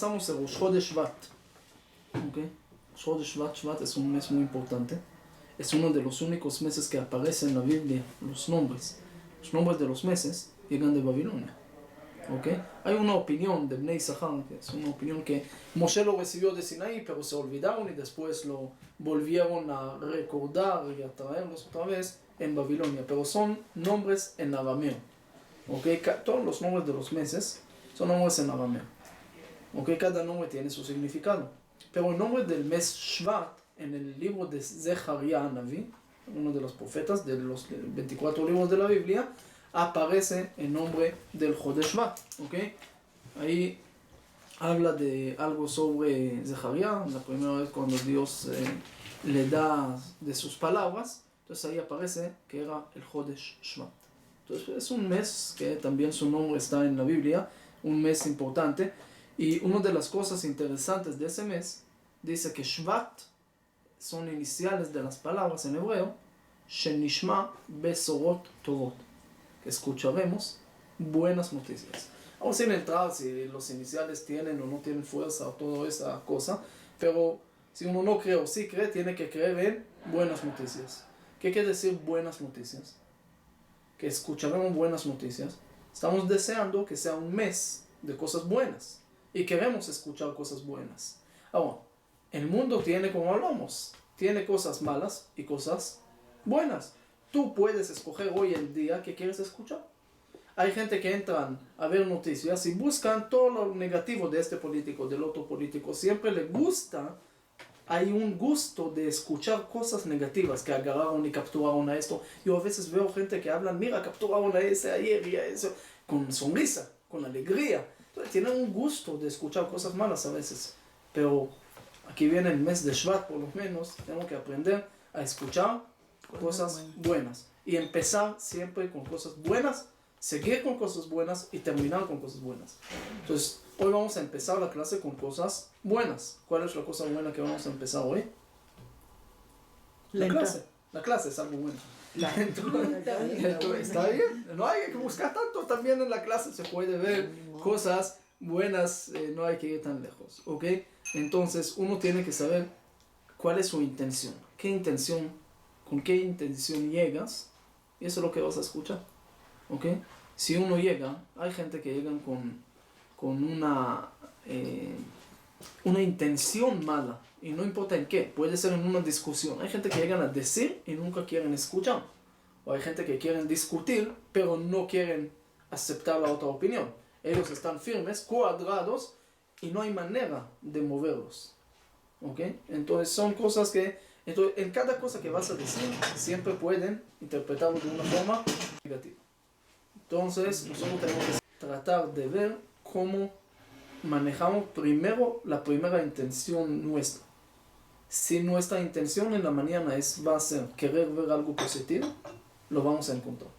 pasamos a Rosh Chodesh Shvat. ¿Okay? Rosh Chodesh Shvat, Shvat es un mes muy importante. Es uno de los únicos meses que aparece en la Biblia, los nombres. Los nombres de los meses llegan de Babilonia. ¿Okay? Hay una opinión de Bnei Sahar, que es una opinión que Moshe lo recibió de Sinaí, pero se olvidaron y después lo volvieron a recordar y a traerlos otra vez en Babilonia. Pero son nombres en arameo. ¿Okay? Todos los nombres de los meses son nombres en arameo. ¿Okay? Cada nombre tiene su significado. Pero el nombre del mes Shvat, en el libro de Zecharia Naví, uno de los profetas de los 24 libros de la Biblia, aparece el nombre del Chodesh Shvat, ¿ok? Ahí habla de algo sobre Zecharia, la primera vez cuando Dios le da de sus palabras, entonces ahí aparece que era el Chodesh Shvat. Entonces es un mes que también su nombre está en la Biblia, un mes importante, y una de las cosas interesantes de ese mes, dice que Shvat son iniciales de las palabras en hebreo, Shenishma Besorot Tovot, que escucharemos buenas noticias. Vamos a entrar si los iniciales tienen o no tienen fuerza o toda esa cosa, pero si uno no cree o sí cree, tiene que creer en buenas noticias. ¿Qué quiere decir buenas noticias? Que escucharemos buenas noticias. Estamos deseando que sea un mes de cosas buenas y queremos escuchar cosas buenas. Ahora, el mundo tiene, como hablamos, tiene cosas malas y cosas buenas. Tú puedes escoger hoy en día qué quieres escuchar. Hay gente que entran a ver noticias y buscan todo lo negativo de este político, del otro político. Siempre le gusta, hay un gusto de escuchar cosas negativas, que agarraron y capturaron a esto. Yo a veces veo gente que hablan, mira, capturaron a ese ayer y a eso, con sonrisa, con alegría. Entonces, tienen un gusto de escuchar cosas malas a veces. Pero aquí viene el mes de Shvat, por lo menos, tenemos que aprender a escuchar cosas buenas y empezar siempre con cosas buenas, seguir con cosas buenas y terminar con cosas buenas. Entonces, hoy vamos a empezar la clase con cosas buenas. ¿Cuál es la cosa buena que vamos a empezar hoy? La clase. La clase es algo bueno. Está bien. No hay que buscar tanto. También en la clase se puede ver cosas buenas. No hay que ir tan lejos. ¿Ok? Entonces, uno tiene que saber cuál es su intención. ¿Qué intención? ¿Con qué intención llegas? Y eso es lo que vas a escuchar. ¿Ok? Si uno llega, hay gente que llegan con una intención mala. Y no importa en qué. Puede ser en una discusión. Hay gente que llegan a decir y nunca quieren escuchar. O hay gente que quieren discutir, pero no quieren aceptar la otra opinión. Ellos están firmes, cuadrados, y no hay manera de moverlos. ¿Ok? Entonces son cosas que... Entonces, en cada cosa que vas a decir, siempre pueden interpretarlo de una forma negativa. Entonces, nosotros tenemos que tratar de ver cómo manejamos primero la primera intención nuestra. Si nuestra intención en la mañana va a ser querer ver algo positivo, lo vamos a encontrar.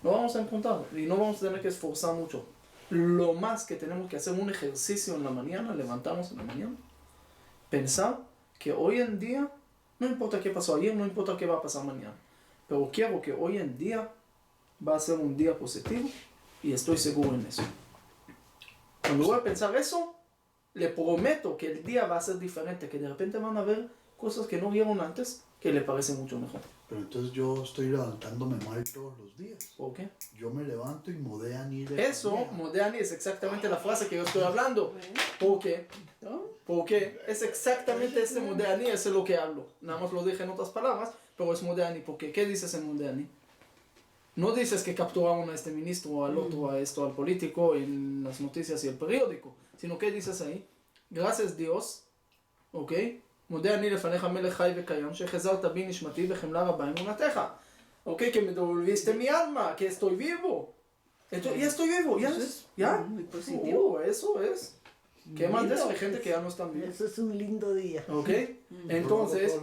Lo vamos a encontrar y no vamos a tener que esforzar mucho. Lo más que tenemos que hacer un ejercicio en la mañana, levantarnos en la mañana, pensar que hoy en día, no importa qué pasó ayer, no importa qué va a pasar mañana, pero quiero que hoy en día va a ser un día positivo y estoy seguro en eso. Cuando voy a pensar eso, le prometo que el día va a ser diferente, que de repente van a ver cosas que no vieron antes, que le parecen mucho mejor. Pero entonces yo estoy levantándome mal todos los días. ¿Por qué? Yo me levanto y Modeani. Eso, Modeani, es exactamente la frase que yo estoy hablando. ¿Por qué? Porque es exactamente este Modeani, eso es lo que hablo. Nada más lo dije en otras palabras, pero es Modeani. ¿Por qué? ¿Qué dices en Modeani? No dices que capturaron a este ministro, al otro, a esto, al político, en las noticias y el periódico, sino que dices ahí, gracias Dios, ¿ok? מודה אני לפניך מלך חי וקיים, שחזרת בי נשמתי בחמלה רבה אמונתך. ¿Ok? Que me devolviste mi alma, que estoy vivo. Ya estoy vivo, ya. ¿Ya? Muy positivo. Eso es. ¿Qué más de eso? Hay gente que ya no está viva. Eso es un lindo día. ¿Ok? Entonces,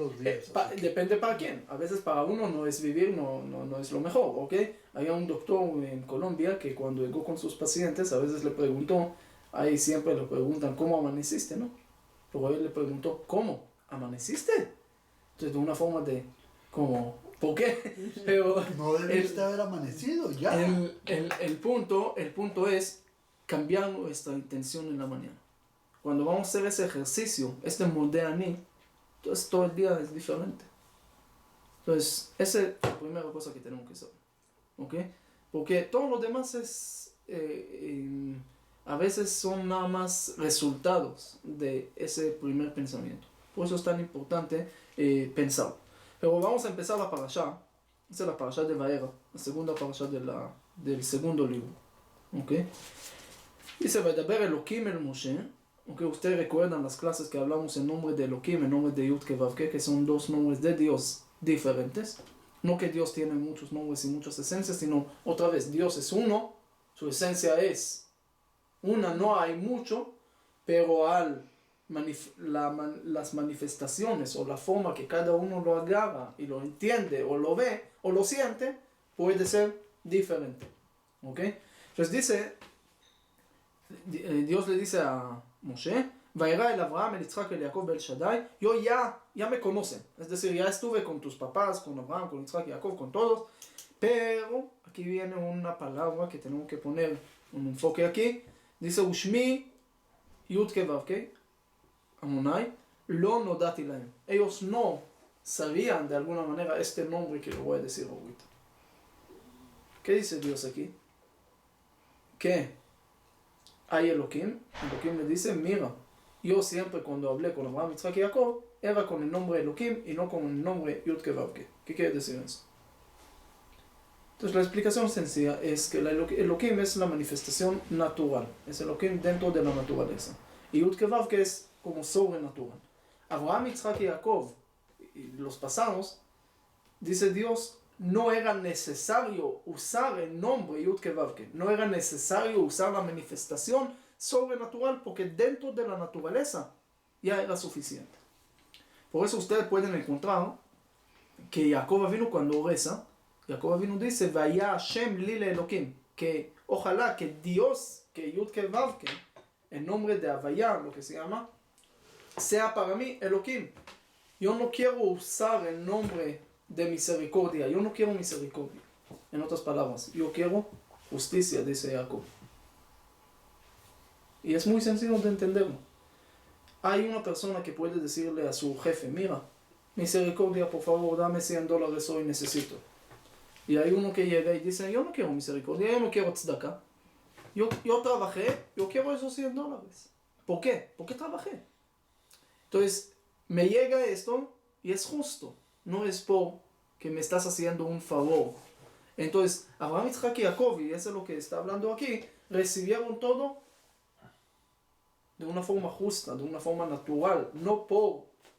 depende para quién. A veces para uno no es vivir, no es lo mejor, ¿ok? Había un doctor en Colombia que cuando llegó con sus pacientes, a veces le preguntó, ahí siempre le preguntan, ¿cómo amaneciste, no? Pero él le preguntó, ¿cómo? ¿Amaneciste? Entonces, de una forma de, como, ¿por qué? Pero no debiste haber amanecido, ya. El punto es, cambiar nuestra intención en la mañana. Cuando vamos a hacer ese ejercicio, este Modeh, entonces todo el día es diferente. Entonces, esa es la primera cosa que tenemos que saber. ¿Ok? Porque todo lo demás es, a veces son nada más resultados de ese primer pensamiento. Por eso es tan importante pensar. Pero vamos a empezar la parashá. Esa es la parashá de Vaera, la segunda parashá del segundo libro. ¿Ok? Dice, Vaidaber Elohim el Moshe. Okay, ustedes recuerdan las clases que hablamos en nombre de Elohim, en nombre de Yud Kevavke, que son dos nombres de Dios diferentes. No que Dios tiene muchos nombres y muchas esencias, sino otra vez, Dios es uno, su esencia es una, no hay mucho, pero las manifestaciones o la forma que cada uno lo agarra y lo entiende o lo ve o lo siente, puede ser diferente. ¿Ok? Entonces dice, Dios le dice a Moshe, Vairá el Abraham, el Yitzhak, el Jacob, el Shaddai, yo ya me conocen, es decir, ya estuve con tus papás, con Abraham, con Yitzhak y Jacob, con todos, pero aquí viene una palabra que tenemos que poner un enfoque aquí, dice Ushmi, Yud Kevavke, Amonai, lo nodati lahem. Ellos no sabían de alguna manera este nombre que lo voy a decir ahorita. ¿Qué dice Dios aquí? Que hay Elohim le dice, mira, yo siempre cuando hablé con Abraham, Yitzhak y Jacob, era con el nombre Elohim y no con el nombre Yud Kevavke. ¿Qué quiere decir eso? Entonces la explicación sencilla es que Elohim es la manifestación natural, es Elohim dentro de la naturaleza. Y Yud Kevavke es como sobrenatural. Abraham, Yitzhak y Jacob, y los pasados, dice Dios, no era necesario usar el nombre Yud Kevavke, no era necesario usar la manifestación sobrenatural porque dentro de la naturaleza ya era suficiente. Por eso ustedes pueden encontrar que Jacob vino cuando reza, Jacob vino dice, Vaya Hashem li Elohim, que ojalá que Dios, que Yud Kevavke, el nombre de Havaya, lo que se llama, sea para mí Elohim. Yo no quiero usar el nombre de misericordia, yo no quiero misericordia. En otras palabras, yo quiero justicia, dice Jacob. Y es muy sencillo de entenderlo. Hay una persona que puede decirle a su jefe, mira, misericordia, por favor, dame $100 hoy, necesito. Y hay uno que llega y dice, yo no quiero misericordia, yo no quiero tzedakah. Yo trabajé, yo quiero esos $100. ¿Por qué? Porque trabajé. Entonces, me llega esto y es justo. No es porque me estás haciendo un favor. Entonces, Abraham, Yitzhak y Jacob, y eso es lo que está hablando aquí, recibieron todo de una forma justa, de una forma natural, no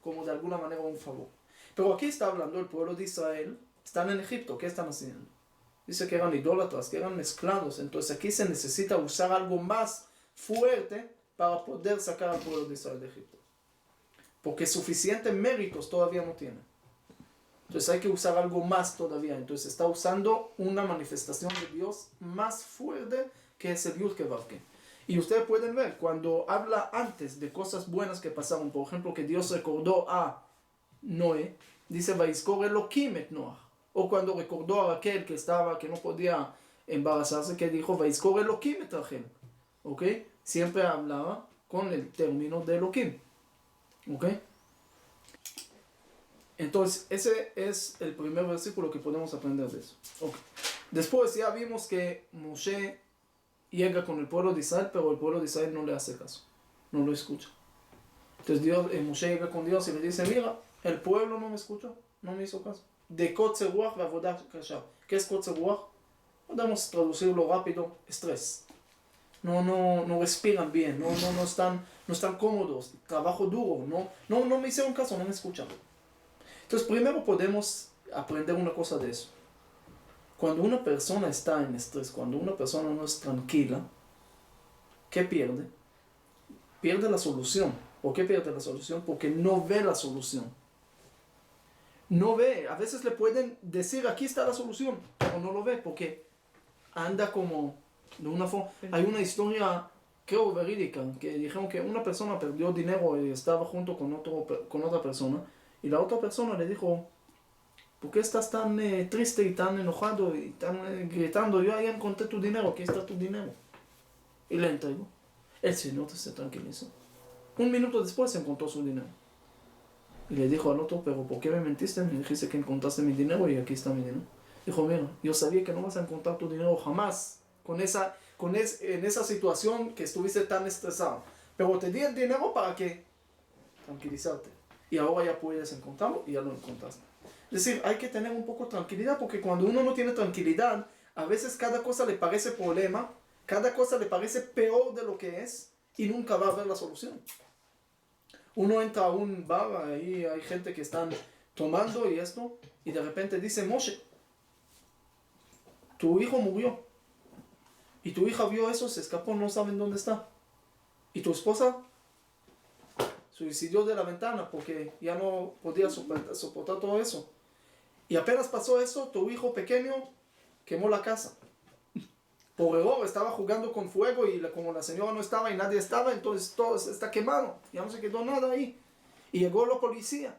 como de alguna manera un favor. Pero aquí está hablando el pueblo de Israel, están en Egipto, ¿qué están haciendo? Dice que eran idólatras, que eran mezclados, entonces aquí se necesita usar algo más fuerte para poder sacar al pueblo de Israel de Egipto. Porque suficientes méritos todavía no tienen. Entonces hay que usar algo más todavía. Entonces está usando una manifestación de Dios más fuerte que es el Yud Kevavke. Y ustedes pueden ver, cuando habla antes de cosas buenas que pasaron, por ejemplo, que Dios recordó a Noé, dice, Vayizkor Elohim et Noach. O cuando recordó a Raquel que no podía embarazarse, que dijo, Vayizkor Elohim et Rachel. ¿Ok? Siempre hablaba con el término de Elohim. ¿Ok? Entonces, ese es el primer versículo que podemos aprender de eso. Okay. Después ya vimos que Moshe llega con el pueblo de Israel, pero el pueblo de Israel no le hace caso, no lo escucha. Entonces Moshe llega con Dios y le dice, mira, el pueblo no me escuchó, no me hizo caso. De Kotze Ruach ve Avodah Kasha. ¿Qué es Kotze Ruach? Podemos traducirlo rápido, estrés. No respiran bien, no están cómodos, trabajo duro, no me hicieron caso, no me escucharon. Entonces primero podemos aprender una cosa de eso. Cuando una persona está en estrés, cuando una persona no es tranquila, ¿qué pierde? Pierde la solución. ¿Por qué pierde la solución? Porque no ve la solución. No ve, a veces le pueden decir aquí está la solución, pero no lo ve porque anda como de una forma. Hay una historia, creo verídica, que dijeron que una persona perdió dinero y estaba junto con otra persona, y la otra persona le dijo, ¿por qué estás tan triste y tan enojado y tan gritando? Yo ya encontré tu dinero, aquí está tu dinero. Y le entregó. El señor se tranquilizó. Un minuto después encontró su dinero. Y le dijo al otro, pero ¿por qué me mentiste? Me dijiste que encontraste mi dinero y aquí está mi dinero. Dijo, mira, yo sabía que no vas a encontrar tu dinero jamás en esa situación que estuviste tan estresado. Pero te di el dinero para que tranquilizarte. Y ahora ya puedes encontrarlo y ya lo encontraste. Es decir, hay que tener un poco de tranquilidad, porque cuando uno no tiene tranquilidad, a veces cada cosa le parece problema, cada cosa le parece peor de lo que es y nunca va a haber la solución. Uno entra a un bar, ahí hay gente que están tomando y esto, y de repente dice, Moshe, tu hijo murió. Y tu hija vio eso, se escapó, no saben dónde está. Y tu esposa suicidió de la ventana porque ya no podía soportar todo eso. Y apenas pasó eso, tu hijo pequeño quemó la casa. Por error, estaba jugando con fuego y como la señora no estaba y nadie estaba, entonces todo está quemado. Ya no se quedó nada ahí. Y llegó la policía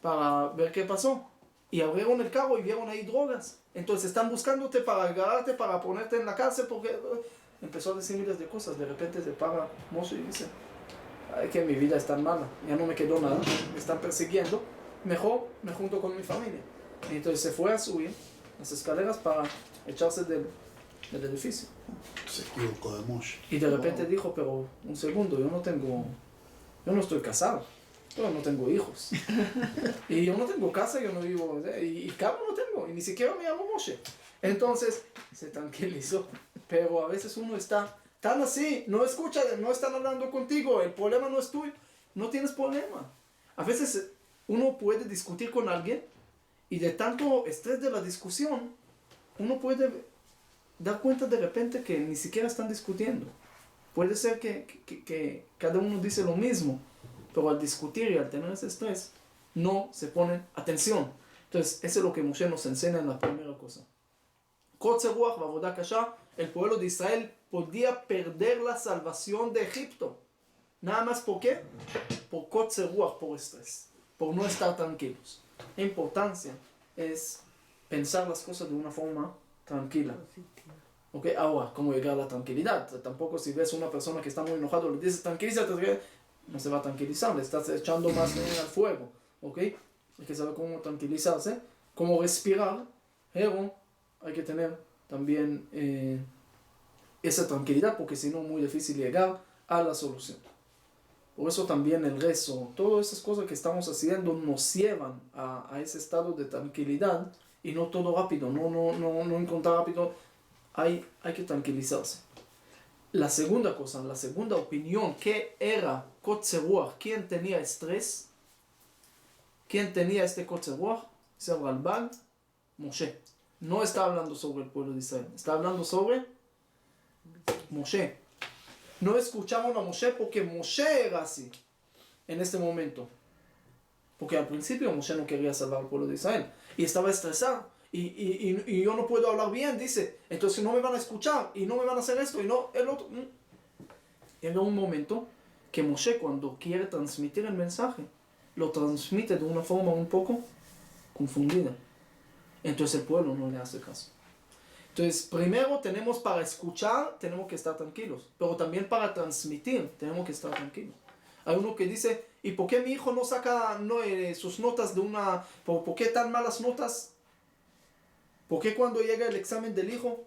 para ver qué pasó. Y abrieron el carro y vieron ahí drogas. Entonces están buscándote para agarrarte, para ponerte en la cárcel, porque empezó a decir miles de cosas. De repente se para Moshe y dice, ay, que mi vida es tan mala, ya no me quedó nada, me están persiguiendo, mejor me junto con mi familia. Y entonces se fue a subir las escaleras para echarse del edificio. Se equivocó de Moshe. Y de repente dijo, pero un segundo, yo no estoy casado, yo no tengo hijos. Y yo no tengo casa, yo no vivo, y carro no tengo, y ni siquiera me llamo Moshe. Entonces se tranquilizó. Pero a veces uno está tan así, no escucha, no están hablando contigo, el problema no es tuyo, no tienes problema. A veces uno puede discutir con alguien y de tanto estrés de la discusión, uno puede dar cuenta de repente que ni siquiera están discutiendo. Puede ser que cada uno dice lo mismo, pero al discutir y al tener ese estrés, no se ponen atención. Entonces, eso es lo que Moshe nos enseña en la primera cosa. Kotzer Ruach v'avodah kasha, el pueblo de Israel podía perder la salvación de Egipto. Nada más, ¿por qué? Por Kotzer Ruach, por estrés, por no estar tranquilos. La importancia es pensar las cosas de una forma tranquila. ¿Ok? Ahora, ¿cómo llegar a la tranquilidad? Tampoco si ves una persona que está muy enojada, le dices tranquilízate, no se va a tranquilizar, le estás echando más leña al fuego. ¿Ok? Hay que saber cómo tranquilizarse, cómo respirar, pero hay que tener también esa tranquilidad, porque si no es muy difícil llegar a la solución. Por eso también el rezo, todas esas cosas que estamos haciendo nos llevan a ese estado de tranquilidad y no todo rápido, no encontrar rápido, hay que tranquilizarse. La segunda cosa, la segunda opinión, ¿qué era Kotzer Ruach? ¿Quién tenía estrés? ¿Quién tenía este Kotzer Ruach? Es el Ralbag, Moshe. No está hablando sobre el pueblo de Israel, está hablando sobre Moshe. No escucharon a Moshe porque Moshe era así en este momento. Porque al principio Moshe no quería salvar al pueblo de Israel y estaba estresado. Y yo no puedo hablar bien, dice. Entonces no me van a escuchar y no me van a hacer esto y no el otro. Llega un momento que Moshe, cuando quiere transmitir el mensaje, lo transmite de una forma un poco confundida. Entonces el pueblo no le hace caso. Entonces, primero tenemos para escuchar, tenemos que estar tranquilos. Pero también para transmitir, tenemos que estar tranquilos. Hay uno que dice, ¿y por qué mi hijo no saca sus notas de una... ¿Por qué tan malas notas? ¿Por qué cuando llega el examen del hijo,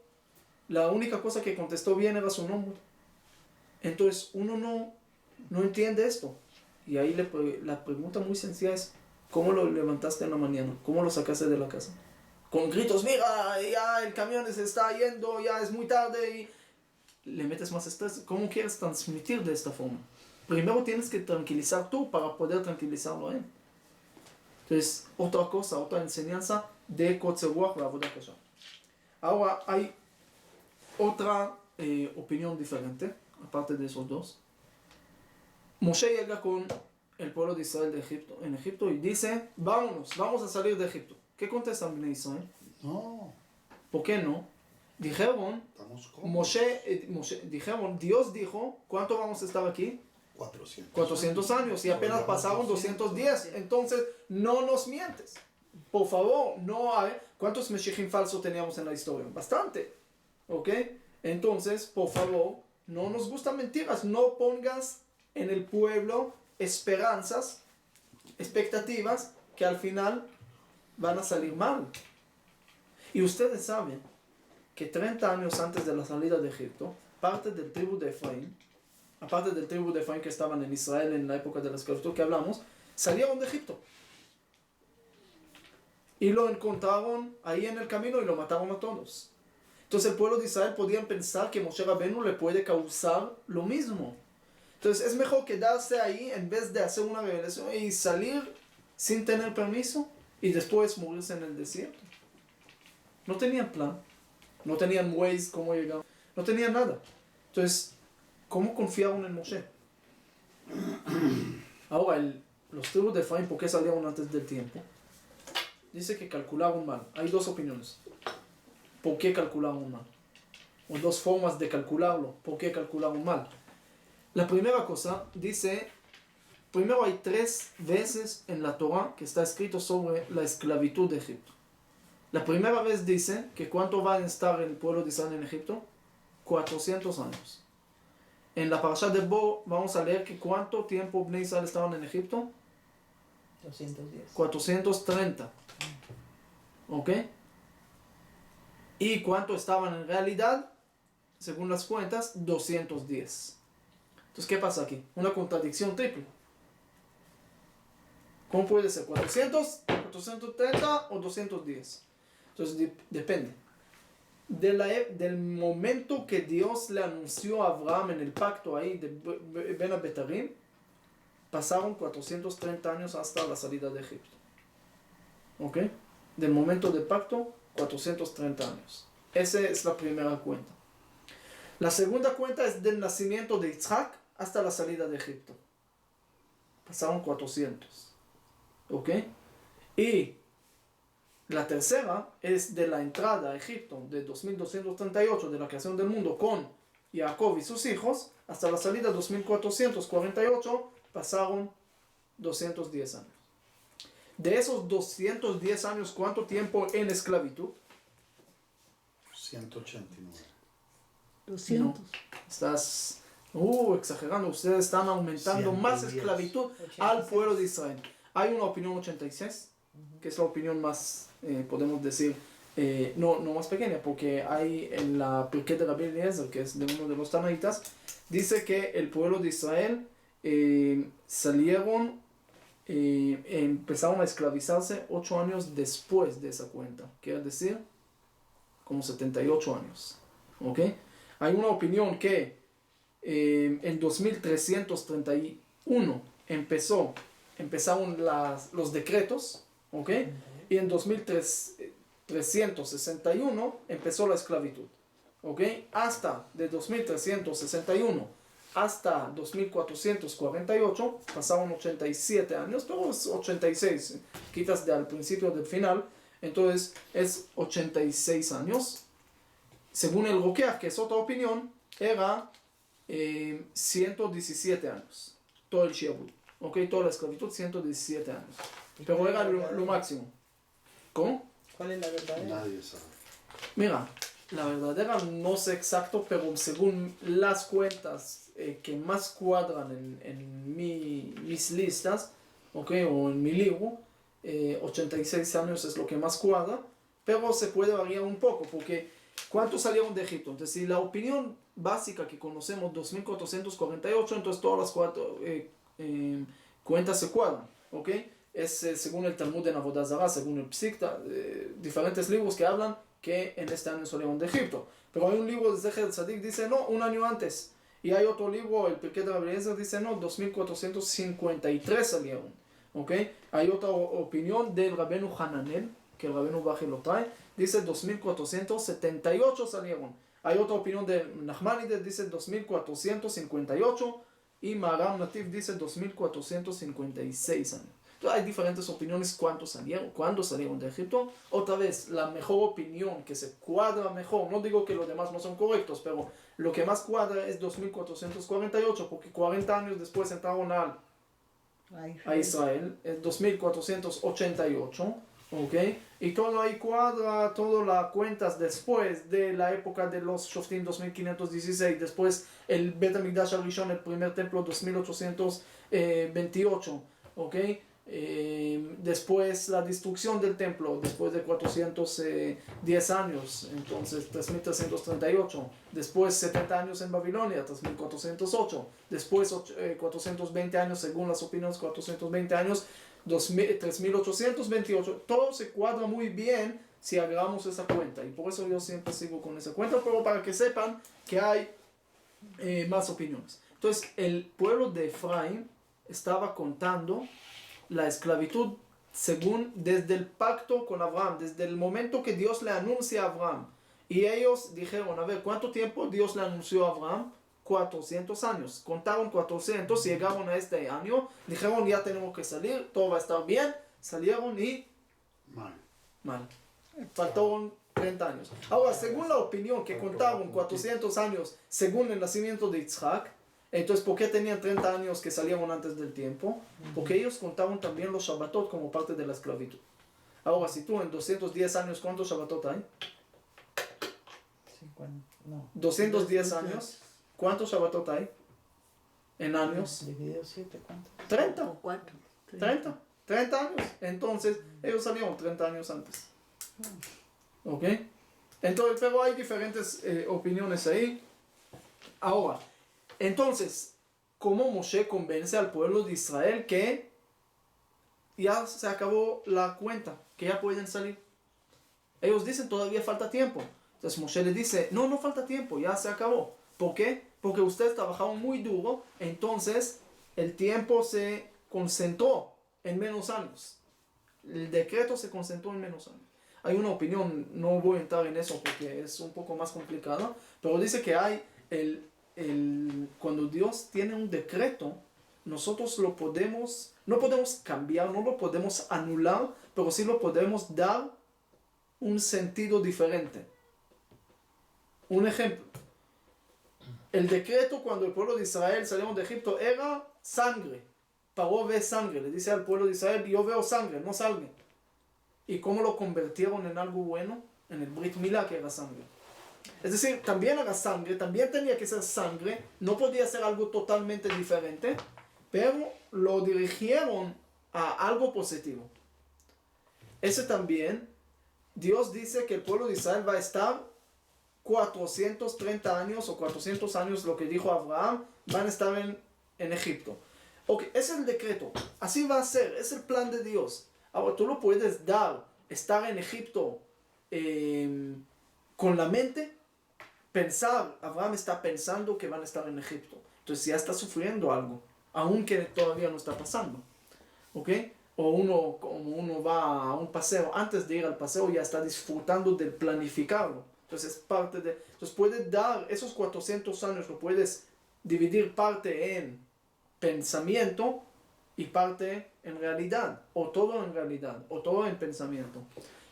la única cosa que contestó bien era su nombre? Entonces, uno no entiende esto. Y ahí la pregunta muy sencilla es, ¿cómo lo levantaste en la mañana? ¿Cómo lo sacaste de la casa? Con gritos, mira, ya el camión se está yendo, ya es muy tarde, y le metes más estrés. ¿Cómo quieres transmitir de esta forma? Primero tienes que tranquilizar tú para poder tranquilizarlo a él. Entonces, otra cosa, otra enseñanza de Kotzer Ruach v'avodah kasha. Ahora hay otra opinión diferente, aparte de esos dos. Moshe llega con el pueblo de Israel en Egipto y dice, vamos a salir de Egipto. ¿Qué contestan Bnei Israel? No. ¿Por qué no? Dijeron, dijeron, Dios dijo, ¿cuánto vamos a estar aquí? 400 años y apenas pasaron 210. Entonces, no nos mientes. Por favor, no hay. ¿Cuántos Meshichim falsos teníamos en la historia? Bastante. ¿Ok? Entonces, por favor, no nos gustan mentiras. No pongas en el pueblo esperanzas, expectativas que al final van a salir mal. Y ustedes saben que 30 años antes de la salida de Egipto, parte del tribu de Efraín, aparte del tribu de Efraín que estaban en Israel en la época de la esclavitud que hablamos, salieron de Egipto. Y lo encontraron ahí en el camino y lo mataron a todos. Entonces el pueblo de Israel podían pensar que Moshe Rabbeinu le puede causar lo mismo. Entonces es mejor quedarse ahí en vez de hacer una rebelión y salir sin tener permiso y después morirse en el desierto. No tenían plan, no tenían ways cómo llegar, no tenían nada. Entonces, ¿cómo confiaron en Moshe? Ahora, los tribus de Efraín, ¿por qué salieron antes del tiempo? Dice que calcularon mal. Hay dos opiniones. ¿Por qué calcularon mal? O dos formas de calcularlo. ¿Por qué calcularon mal? La primera cosa dice, primero hay 3 veces en la Torah que está escrito sobre la esclavitud de Egipto. La primera vez dice que ¿cuánto va a estar el pueblo de Israel en Egipto? 400 años. En la parasha de Bo vamos a leer que ¿cuánto tiempo Bnei Israel estaban en Egipto? 210. 430. ¿Ok? ¿Y cuánto estaban en realidad? Según las cuentas, 210. Entonces, ¿qué pasa aquí? Una contradicción triple. ¿Cómo puede ser? ¿400, 430 o 210? Entonces, depende. Del momento que Dios le anunció a Abraham en el pacto ahí de Ben Abetarim, pasaron 430 años hasta la salida de Egipto. ¿Ok? Del momento del pacto, 430 años. Esa es la primera cuenta. La segunda cuenta es del nacimiento de Isaac hasta la salida de Egipto. Pasaron 400. ¿Ok? Y la tercera es de la entrada a Egipto de 2238 de la creación del mundo con Jacob y sus hijos hasta la salida 2448 pasaron 210 años. De esos 210 años, ¿cuánto tiempo en esclavitud? 189. 200. No, estás exagerando. Ustedes están aumentando más 110. esclavitud 86. al pueblo de Israel. Hay una opinión 86, que es la opinión más, podemos decir, no más pequeña, porque hay en la Pirkei de Rabbi Eliezer, que es de uno de los Tanaitas, dice que el pueblo de Israel salieron, empezaron a esclavizarse 8 años después de esa cuenta, quiere decir, como 78 años. ¿Ok? Hay una opinión que en 2331 empezaron los decretos, ¿ok? Y en 2361 empezó la esclavitud, ¿ok? Hasta de 2361 hasta 2448 pasaron 87 años, pero es 86, quitas al principio del final, entonces es 86 años. Según el Rokeach, que es otra opinión, era 117 años, todo el Shiabud, ¿ok? Toda la esclavitud, 117 años, pero era lo máximo. ¿Cómo? ¿Cuál es la verdadera? Nadie sabe. Mira, la verdadera no sé exacto, pero según las cuentas que más cuadran en mis listas, ¿ok? O en mi libro, 86 años es lo que más cuadra, pero se puede variar un poco, porque ¿cuántos salieron de Egipto? Entonces, si la opinión básica que conocemos, 2448, entonces todas las cuentas se cuadran, ¿ok? Es según el Talmud de Avodah Zarah, según el Psikta, diferentes libros que hablan que en este año salieron de Egipto. Pero hay un libro de Zecher Tzadik dice no, un año antes. Y hay otro libro, el Pirkei de Rabbi Eliezer, dice no, 2453 salieron. ¿Ok? Hay otra opinión del Rabenu Hananel, que el Rabenu Baji lo trae, dice 2478 salieron. Hay otra opinión de Nachmanides, dice 2458, y Maharam Nativ dice 2456 años. Entonces hay diferentes opiniones cuándo salieron de Egipto. Otra vez, la mejor opinión que se cuadra mejor, no digo que los demás no son correctos, pero lo que más cuadra es 2448, porque 40 años después entraron a Israel, es 2488, ¿ok? Y todo ahí cuadra, todo las cuentas después de la época de los Shoftim 2516, después el Bet HaMikdash Rishon, el primer templo 2828, ¿ok? Después la destrucción del templo, después de 410 años, entonces 3338, después 70 años en Babilonia, 3408, después 420 años, según las opiniones, 420 años, 3828, todo se cuadra muy bien si hagamos esa cuenta, y por eso yo siempre sigo con esa cuenta, pero para que sepan que hay más opiniones. Entonces el pueblo de Efraín estaba contando la esclavitud según desde el pacto con Abraham, desde el momento que Dios le anuncia a Abraham. Y ellos dijeron, a ver, ¿cuánto tiempo Dios le anunció a Abraham? 400 años. Contaron 400, llegaron a este año, dijeron, ya tenemos que salir, todo va a estar bien. Salieron y... mal. Faltaron 30 años. Ahora, según la opinión que contaron 400 años, según el nacimiento de Yitzhak, entonces, ¿por qué tenían 30 años que salieron antes del tiempo? Porque ellos contaban también los Shabbatot como parte de la esclavitud. Ahora, si tú en 210 años, ¿cuántos Shabbatot hay? 210 años, ¿cuántos Shabbatot hay? En años. Dividido 7, ¿cuánto? 30. O 4. 30 años. Entonces, ellos salieron 30 años antes. ¿Ok? Entonces, pero hay diferentes opiniones ahí. Ahora, entonces, ¿cómo Moshe convence al pueblo de Israel que ya se acabó la cuenta, que ya pueden salir? Ellos dicen, todavía falta tiempo. Entonces Moshe le dice, no falta tiempo, ya se acabó. ¿Por qué? Porque ustedes trabajaron muy duro, entonces el tiempo se concentró en menos años. El decreto se concentró en menos años. Hay una opinión, no voy a entrar en eso porque es un poco más complicado, pero dice que hay cuando Dios tiene un decreto, nosotros no podemos cambiar, no lo podemos anular, pero sí lo podemos dar un sentido diferente. Un ejemplo, el decreto cuando el pueblo de Israel salió de Egipto era sangre. Paró ve sangre, le dice al pueblo de Israel, yo veo sangre, no salga. ¿Y cómo lo convirtieron en algo bueno? En el Brit Milá, que era sangre. Es decir, también era sangre, también tenía que ser sangre, no podía ser algo totalmente diferente, pero lo dirigieron a algo positivo. Ese también, Dios dice que el pueblo de Israel va a estar 430 años o 400 años, lo que dijo Abraham, van a estar en Egipto. Ok, ese es el decreto, así va a ser, es el plan de Dios. Ahora, tú lo puedes dar, estar en Egipto con la mente, pensar, Abraham está pensando que van a estar en Egipto. Entonces ya está sufriendo algo, aunque todavía no está pasando. ¿Ok? O como uno va a un paseo, antes de ir al paseo ya está disfrutando de planificarlo. Entonces es parte de... Entonces puedes dar esos 400 años, lo puedes dividir parte en pensamiento y parte en realidad, o todo en realidad, o todo en pensamiento.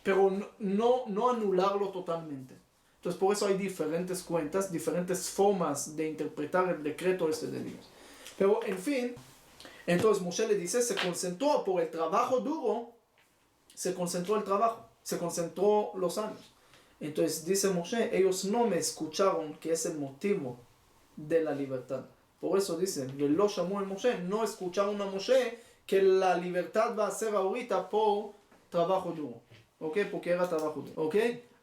Pero no anularlo totalmente. Entonces por eso hay diferentes cuentas, diferentes formas de interpretar el decreto de Dios. Pero en fin, entonces Moshe le dice, se concentró por el trabajo duro, se concentró el trabajo, se concentró los años. Entonces dice Moshe, ellos no me escucharon, que es el motivo de la libertad. Por eso dice, lo llamó el Moshe, no escucharon a Moshe que la libertad va a ser ahorita por trabajo duro. ¿Ok? Porque era trabajo duro. ¿Ok?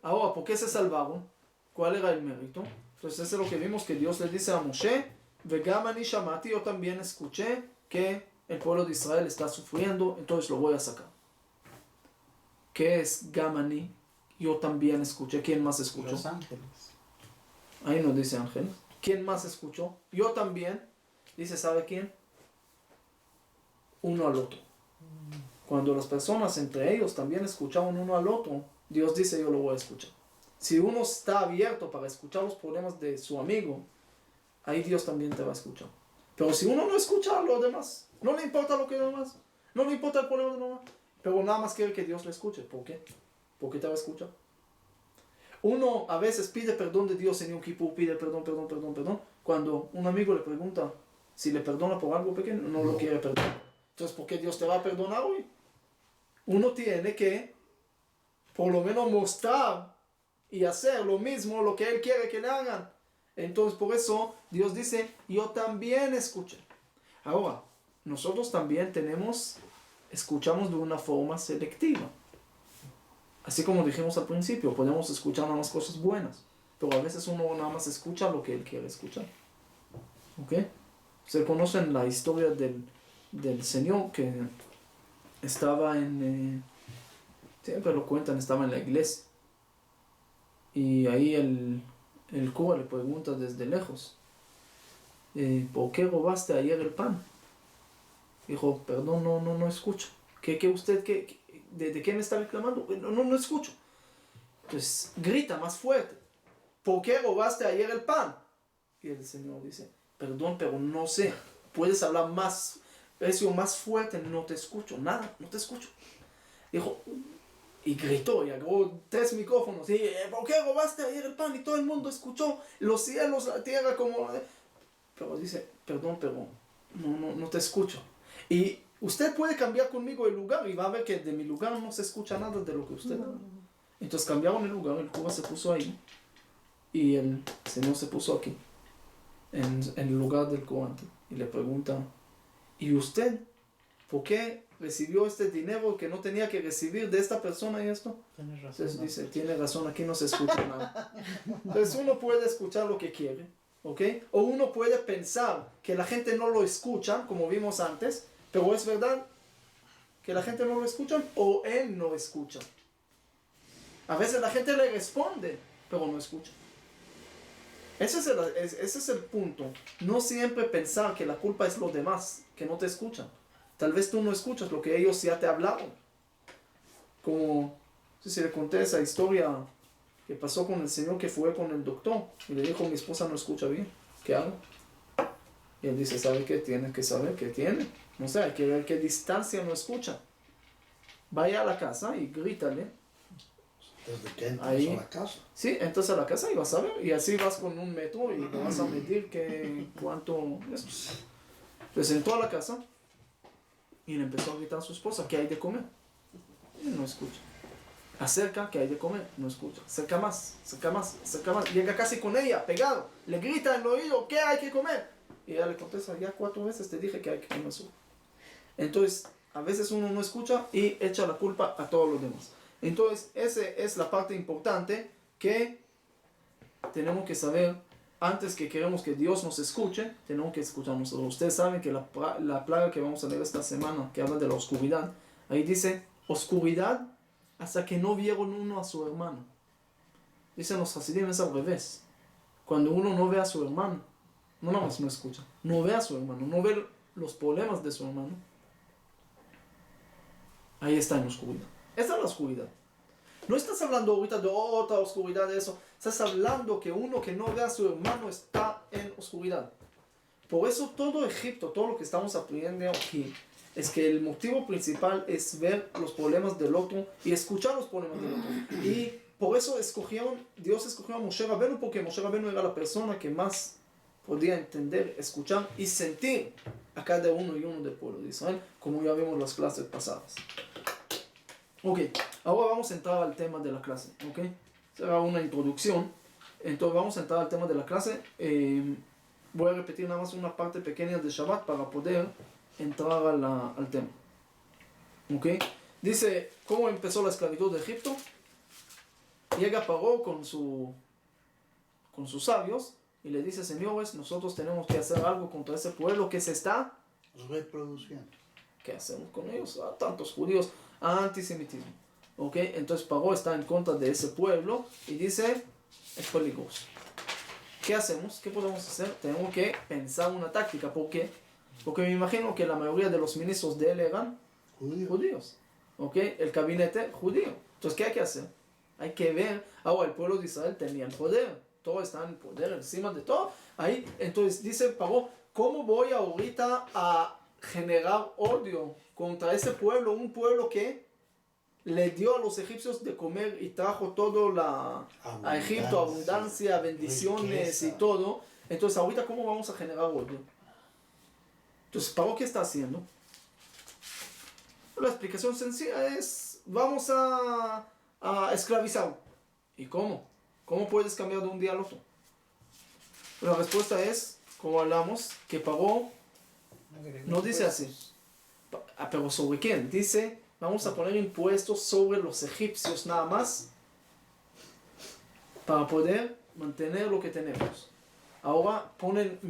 Ahora, ¿por qué se salvaron? ¿Cuál era el mérito? Entonces eso es lo que vimos que Dios le dice a Moshe, Vegam ani shamati, yo también escuché que el pueblo de Israel está sufriendo, entonces lo voy a sacar. ¿Qué es Gamani? Yo también escuché. ¿Quién más escuchó? Los ángeles. Ahí no dice ángeles. ¿Quién más escuchó? Yo también. Dice, ¿sabe quién? Uno al otro. Cuando las personas entre ellos también escuchaban uno al otro, Dios dice, yo lo voy a escuchar. Si uno está abierto para escuchar los problemas de su amigo, ahí Dios también te va a escuchar. Pero si uno no escucha a los demás, no le importa lo que los demás, no le importa el problema de los demás, pero nada más quiere que Dios le escuche. ¿Por qué? ¿Por qué te va a escuchar? Uno a veces pide perdón de Dios en Yom Kippur, pide perdón. Cuando un amigo le pregunta si le perdona por algo pequeño, no lo quiere perdonar. Entonces, ¿por qué Dios te va a perdonar hoy? Uno tiene que por lo menos mostrar y hacer lo mismo, lo que Él quiere que le hagan. Entonces por eso Dios dice, yo también escuché. Ahora, nosotros también escuchamos de una forma selectiva. Así como dijimos al principio, podemos escuchar nada más cosas buenas, pero a veces uno nada más escucha lo que Él quiere escuchar. ¿Ok? Ustedes conocen la historia del Señor que estaba siempre lo cuentan, estaba en la iglesia. Y ahí el cura le pregunta desde lejos, ¿por qué robaste ayer el pan? Dijo, perdón, no escucho. ¿Qué usted, de qué me está reclamando? No escucho. Entonces grita más fuerte, ¿por qué robaste ayer el pan? Y el Señor dice, perdón, pero no sé, puedes hablar más fuerte, no te escucho, nada, no te escucho. Dijo, y gritó y agarró 3 micrófonos y ¿por qué robaste ayer el pan? Y todo el mundo escuchó, los cielos, la tierra, como... Pero dice, perdón, pero no te escucho. Y usted puede cambiar conmigo el lugar y va a ver que de mi lugar no se escucha nada de lo que usted habla. Entonces cambiaron el lugar, el cura se puso ahí y el Señor se puso aquí, en el lugar del curante. Y le pregunta, ¿y usted por qué recibió este dinero que no tenía que recibir de esta persona y esto? Tienes razón. Entonces dice, tiene razón, aquí no se escucha nada. Entonces uno puede escuchar lo que quiere, ¿ok? O uno puede pensar que la gente no lo escucha, como vimos antes, pero es verdad que la gente no lo escucha o él no escucha. A veces la gente le responde, pero no escucha. Ese es el punto. No siempre pensar que la culpa es los demás, que no te escuchan. Tal vez tú no escuchas lo que ellos ya te hablaron. Como, no sé si le conté esa historia que pasó con el señor que fue con el doctor y le dijo, mi esposa no escucha bien, ¿qué hago? Y él dice, ¿sabe qué? Tiene que saber qué tiene. No sé, hay que ver qué distancia no escucha. Vaya a la casa y grítale. Desde que entras Ahí. a la casa. Sí, entras a la casa y vas a ver. Y así vas con un metro y vas a medir cuánto es. Entonces entró a la casa y le empezó a gritar a su esposa, ¿qué hay de comer? Y no escucha. Acerca, ¿qué hay de comer? No escucha. Acerca más. Llega casi con ella, pegado. Le grita en el oído, ¿qué hay que comer? Y ella le contesta, ya 4 veces te dije que hay que comer eso. Entonces, a veces uno no escucha y echa la culpa a todos los demás. Entonces, esa es la parte importante que tenemos que saber. Antes que queremos que Dios nos escuche, tenemos que escucharnos. Ustedes saben que la plaga que vamos a leer esta semana, que habla de la oscuridad, ahí dice, oscuridad hasta que no vieron uno a su hermano. Dicen los hasidim, es al revés. Cuando uno no ve a su hermano, no nada más no escucha, no ve a su hermano, no ve los problemas de su hermano, ahí está en la oscuridad. Esta es la oscuridad. No estás hablando ahorita de otra oscuridad de eso. Estás hablando que uno que no ve a su hermano está en oscuridad. Por eso todo Egipto, todo lo que estamos aprendiendo aquí, es que el motivo principal es ver los problemas del otro y escuchar los problemas del otro. Y por eso Dios escogió a Moshe Rabenu, porque Moshe Rabenu era la persona que más podía entender, escuchar y sentir a cada uno y uno del pueblo de Israel, como ya vimos en las clases pasadas. Ok, ahora vamos a entrar al tema de la clase, ok. Será una introducción, entonces vamos a entrar al tema de la clase. Voy a repetir nada más una parte pequeña de Shabbat para poder entrar al tema. Ok, dice, ¿cómo empezó la esclavitud de Egipto? Llega Paró con sus sabios y le dice, señores, nosotros tenemos que hacer algo contra ese pueblo que se está Reproduciendo. ¿Qué hacemos con ellos? Tantos judíos, antisemitismo. ¿Ok? Entonces Paró está en contra de ese pueblo y dice, es peligroso. ¿Qué hacemos? ¿Qué podemos hacer? Tenemos que pensar una táctica. ¿Por qué? Porque me imagino que la mayoría de los ministros de él eran judíos. ¿Ok? El gabinete judío. Entonces, ¿qué hay que hacer? Hay que ver. Ahora, el pueblo de Israel tenía el poder. Todo está en poder, encima de todo. Ahí, entonces dice Paró, ¿cómo voy ahorita a generar odio contra ese pueblo? Un pueblo que le dio a los egipcios de comer y trajo todo a Egipto, abundancia, bendiciones, riqueza y todo. Entonces ahorita, ¿cómo vamos a generar odio? Entonces, ¿Paró qué está haciendo? La explicación sencilla es, vamos a a esclavizarlo. ¿Y cómo? ¿Cómo puedes cambiar de un día al otro? La respuesta es, como hablamos, que Paró no dice así. Pero ¿sobre quién? Dice, vamos a poner impuestos sobre los egipcios nada más para poder mantener lo que tenemos. Ahora ponen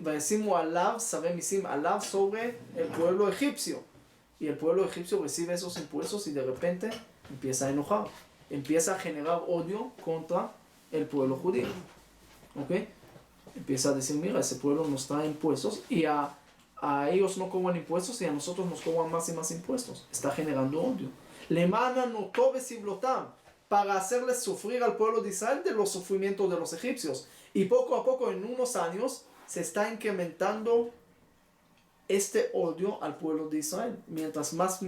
decimos alav, sabe misim, alav sobre el pueblo egipcio. Y el pueblo egipcio recibe esos impuestos y de repente empieza a enojar. Empieza a generar odio contra el pueblo judío. ¿Ok? Empieza a decir, mira, ese pueblo nos trae impuestos y a ellos no cobran impuestos y a nosotros nos cobran más y más impuestos. Está generando odio. Le mandan notobes y blotam para hacerles sufrir al pueblo de Israel de los sufrimientos de los egipcios. Y poco a poco, en unos años, se está incrementando este odio al pueblo de Israel. Mientras más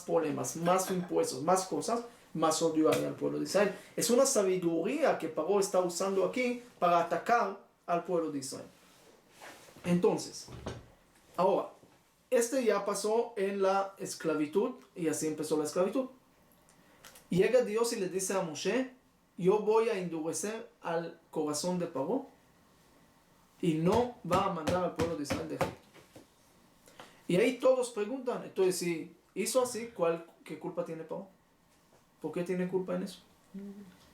problemas, más impuestos, más cosas, más odio hay al pueblo de Israel. Es una sabiduría que Paró está usando aquí para atacar al pueblo de Israel. Entonces, ahora, ya pasó en la esclavitud y así empezó la esclavitud. Llega Dios y le dice a Moshe, yo voy a endurecer al corazón de Paró y no va a mandar al pueblo de Israel de Egipto. Y ahí todos preguntan, entonces si hizo así, ¿qué culpa tiene Paró? ¿Por qué tiene culpa en eso?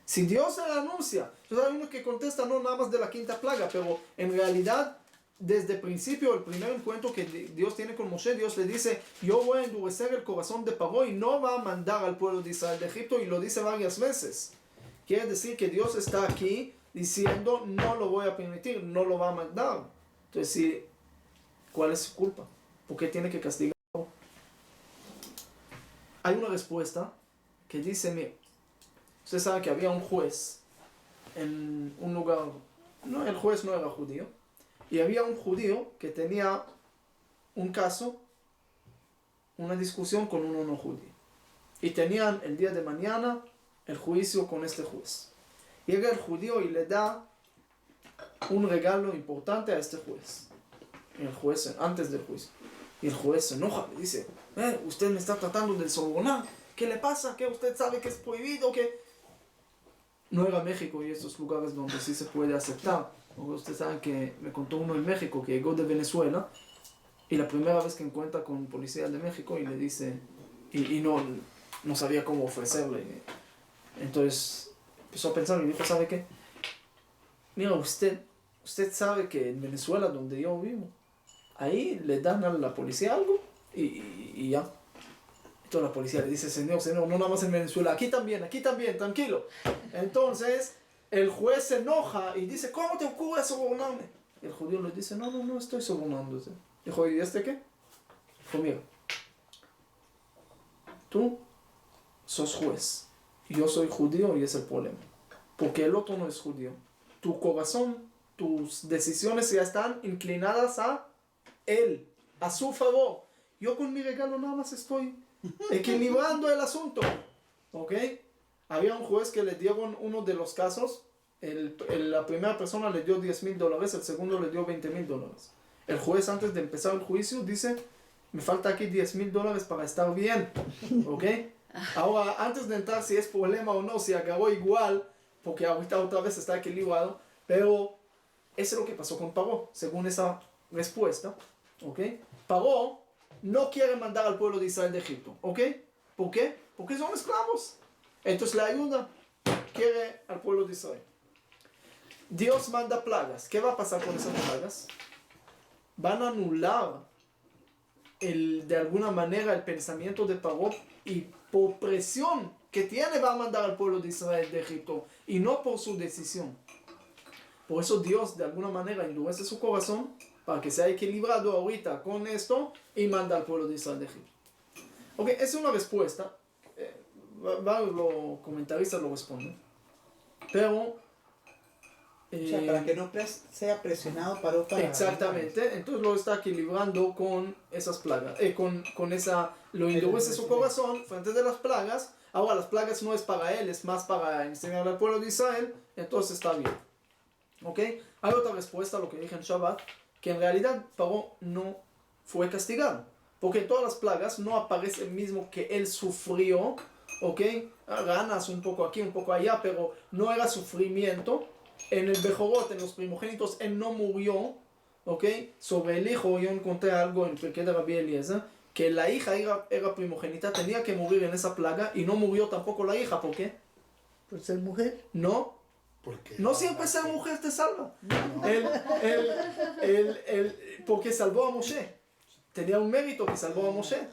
Si Dios se la anuncia, entonces hay uno que contesta no nada más de la quinta plaga, pero en realidad desde el principio, el primer encuentro que Dios tiene con Moshe, Dios le dice, yo voy a endurecer el corazón de Paró y no va a mandar al pueblo de Israel de Egipto, y lo dice varias veces. Quiere decir que Dios está aquí diciendo, no lo voy a permitir, no lo va a mandar. Entonces, ¿cuál es su culpa? ¿Por qué tiene que castigar? Hay una respuesta que dice, mira, usted sabe que había un juez en un lugar, no, el juez no era judío, y había un judío que tenía un caso, una discusión con uno no judío. Y tenían el día de mañana el juicio con este juez. Llega el judío y le da un regalo importante a este juez. El juez, antes del juicio. Y el juez se enoja, le dice, usted me está tratando de sobornar. ¿Qué le pasa? ¿Que usted sabe que es prohibido? ¿Que no era México y estos lugares donde sí se puede aceptar? Porque usted sabe que me contó uno en México que llegó de Venezuela y la primera vez que encuentra con policía de México y le dice, y no sabía cómo ofrecerle. Entonces empezó a pensar y dijo, ¿sabe qué? Mira, usted sabe que en Venezuela, donde yo vivo, ahí le dan a la policía algo y ya. Entonces la policía le dice, señor, no nada más en Venezuela, aquí también, tranquilo. Entonces el juez se enoja y dice, ¿cómo te ocurre sobornarme? Y el judío le dice, no estoy sobornándote. Dijo, ¿y este qué? Dijo, mira, tú sos juez, yo soy judío y es el problema. Porque el otro no es judío. Tu corazón, tus decisiones ya están inclinadas a él, a su favor. Yo con mi regalo nada más estoy equilibrando el asunto. ¿Ok? Había un juez que le dieron uno de los casos. La primera persona le dio $10,000, el segundo le dio $20,000. El juez, antes de empezar el juicio, dice, me falta aquí $10,000 para estar bien. ¿Ok? Ahora, antes de entrar si es problema o no, si acabó igual, porque ahorita otra vez está equilibrado, pero eso es lo que pasó con Paró, según esa respuesta. ¿Ok? Paró no quiere mandar al pueblo de Israel de Egipto. ¿Ok? ¿Por qué? Porque son esclavos. Entonces la ayuda quiere al pueblo de Israel. Dios manda plagas. ¿Qué va a pasar con esas plagas? Van a anular de alguna manera el pensamiento de Paró y por presión que tiene va a mandar al pueblo de Israel de Egipto y no por su decisión. Por eso Dios de alguna manera endurece su corazón para que sea equilibrado ahorita con esto y manda al pueblo de Israel de Egipto. Ok, esa es una respuesta. Los comentaristas lo responden. Pero o sea, para que no sea presionado para exactamente, entonces lo está equilibrando con esas plagas, lo endurece su corazón frente de las plagas. Ahora las plagas no es para él, es más para enseñar al pueblo de Israel, entonces está bien. ¿Ok? Hay otra respuesta a lo que dije en Shabbat, que en realidad Paró no fue castigado, porque en todas las plagas no aparece el mismo que él sufrió ¿ok? Ganas un poco aquí, un poco allá, pero no era sufrimiento. En el Bejorot, en los primogénitos, él no murió, ¿ok? Sobre el hijo, yo encontré algo en Pirkei de Rabbi Eliezer, que la hija era primogénita, tenía que morir en esa plaga, y no murió tampoco la hija, ¿por qué? Por ser mujer. No, Porque no siempre ser mujer te salva. Porque salvó a Moshe. Tenía un mérito que salvó a Moshe.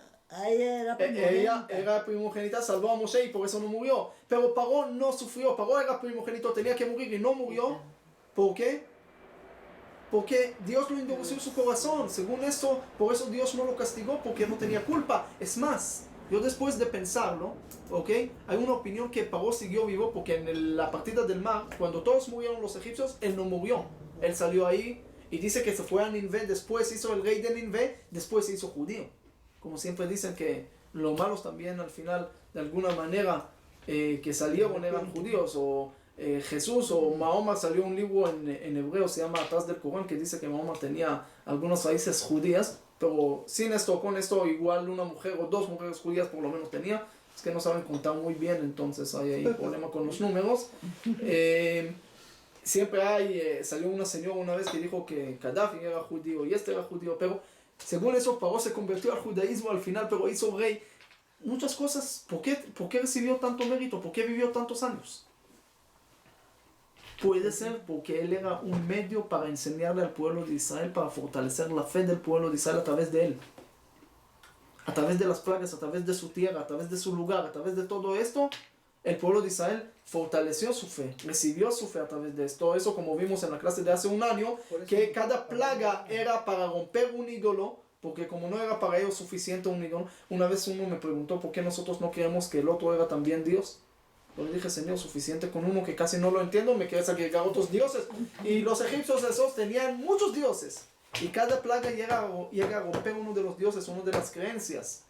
Ella era primogénita, salvó a Moshe y por eso no murió. Pero Paró no sufrió. Paró era primogénito, tenía que morir y no murió. ¿Por qué? Porque Dios lo endureció su corazón. Según esto, por eso Dios no lo castigó, porque no tenía culpa. Es más, yo después de pensarlo, ¿ok? Hay una opinión que Paró siguió vivo porque en la partida del mar, cuando todos murieron los egipcios, él no murió. Él salió ahí y dice que se fue a Ninvé, después hizo el rey de Ninvé, después se hizo judío. Como siempre dicen que los malos también al final, de alguna manera, que salieron eran judíos, o Jesús o Mahoma, salió un libro en hebreo, se llama Atrás del Corán, que dice que Mahoma tenía algunas raíces judías, pero sin esto, con esto, igual una mujer o dos mujeres judías por lo menos tenía. Es que no saben contar muy bien, entonces hay ahí problema con los números. Siempre salió una señora una vez que dijo que Gaddafi era judío y este era judío, pero según eso Paró se convirtió al judaísmo al final, pero hizo rey. Muchas cosas. ¿Por qué recibió tanto mérito? ¿Por qué vivió tantos años? Puede ser porque él era un medio para enseñarle al pueblo de Israel, para fortalecer la fe del pueblo de Israel a través de él. A través de las plagas, a través de su tierra, a través de su lugar, a través de todo esto, el pueblo de Israel fortaleció su fe, recibió su fe a través de esto. Eso, como vimos en la clase de hace un año, que cada plaga era para romper un ídolo, porque como no era para ellos suficiente un ídolo. Una vez uno me preguntó por qué nosotros no creemos que el otro era también Dios. Yo le dije, Señor, suficiente con uno que casi no lo entiendo, me quieres agregar otros dioses. Y los egipcios esos tenían muchos dioses, y cada plaga llega a romper uno de los dioses, una de las creencias.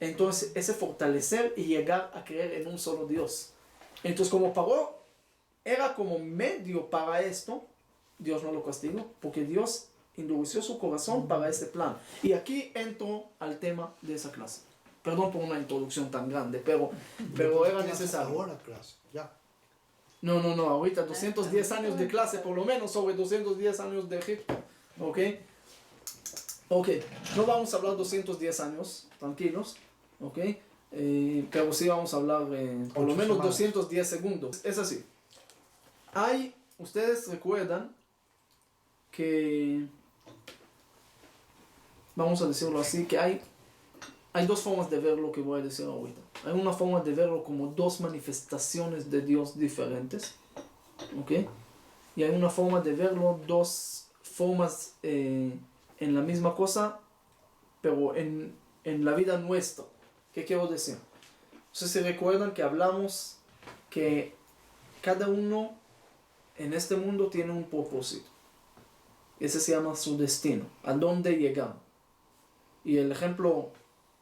Entonces, ese fortalecer y llegar a creer en un solo Dios. Entonces, como Paró era como medio para esto, Dios no lo castigó, porque Dios endureció su corazón para este plan. Y aquí entro al tema de esa clase. Perdón por una introducción tan grande, pero era necesario. Ahora clase, ya. No, ahorita 210 años de clase, por lo menos sobre 210 años de Egipto. ¿Ok? Ok, no vamos a hablar 210 años, tranquilos. ¿Ok? Pero sí vamos a hablar por lo menos 210 segundos. Es así. Ustedes recuerdan que, vamos a decirlo así, que hay dos formas de ver lo que voy a decir ahorita. Hay una forma de verlo como dos manifestaciones de Dios diferentes. ¿Ok? Y hay una forma de verlo, dos formas en la misma cosa, pero en la vida nuestra. ¿Qué quiero decir? No sé si recuerdan que hablamos que cada uno en este mundo tiene un propósito. Ese se llama su destino, a dónde llegar. Y el ejemplo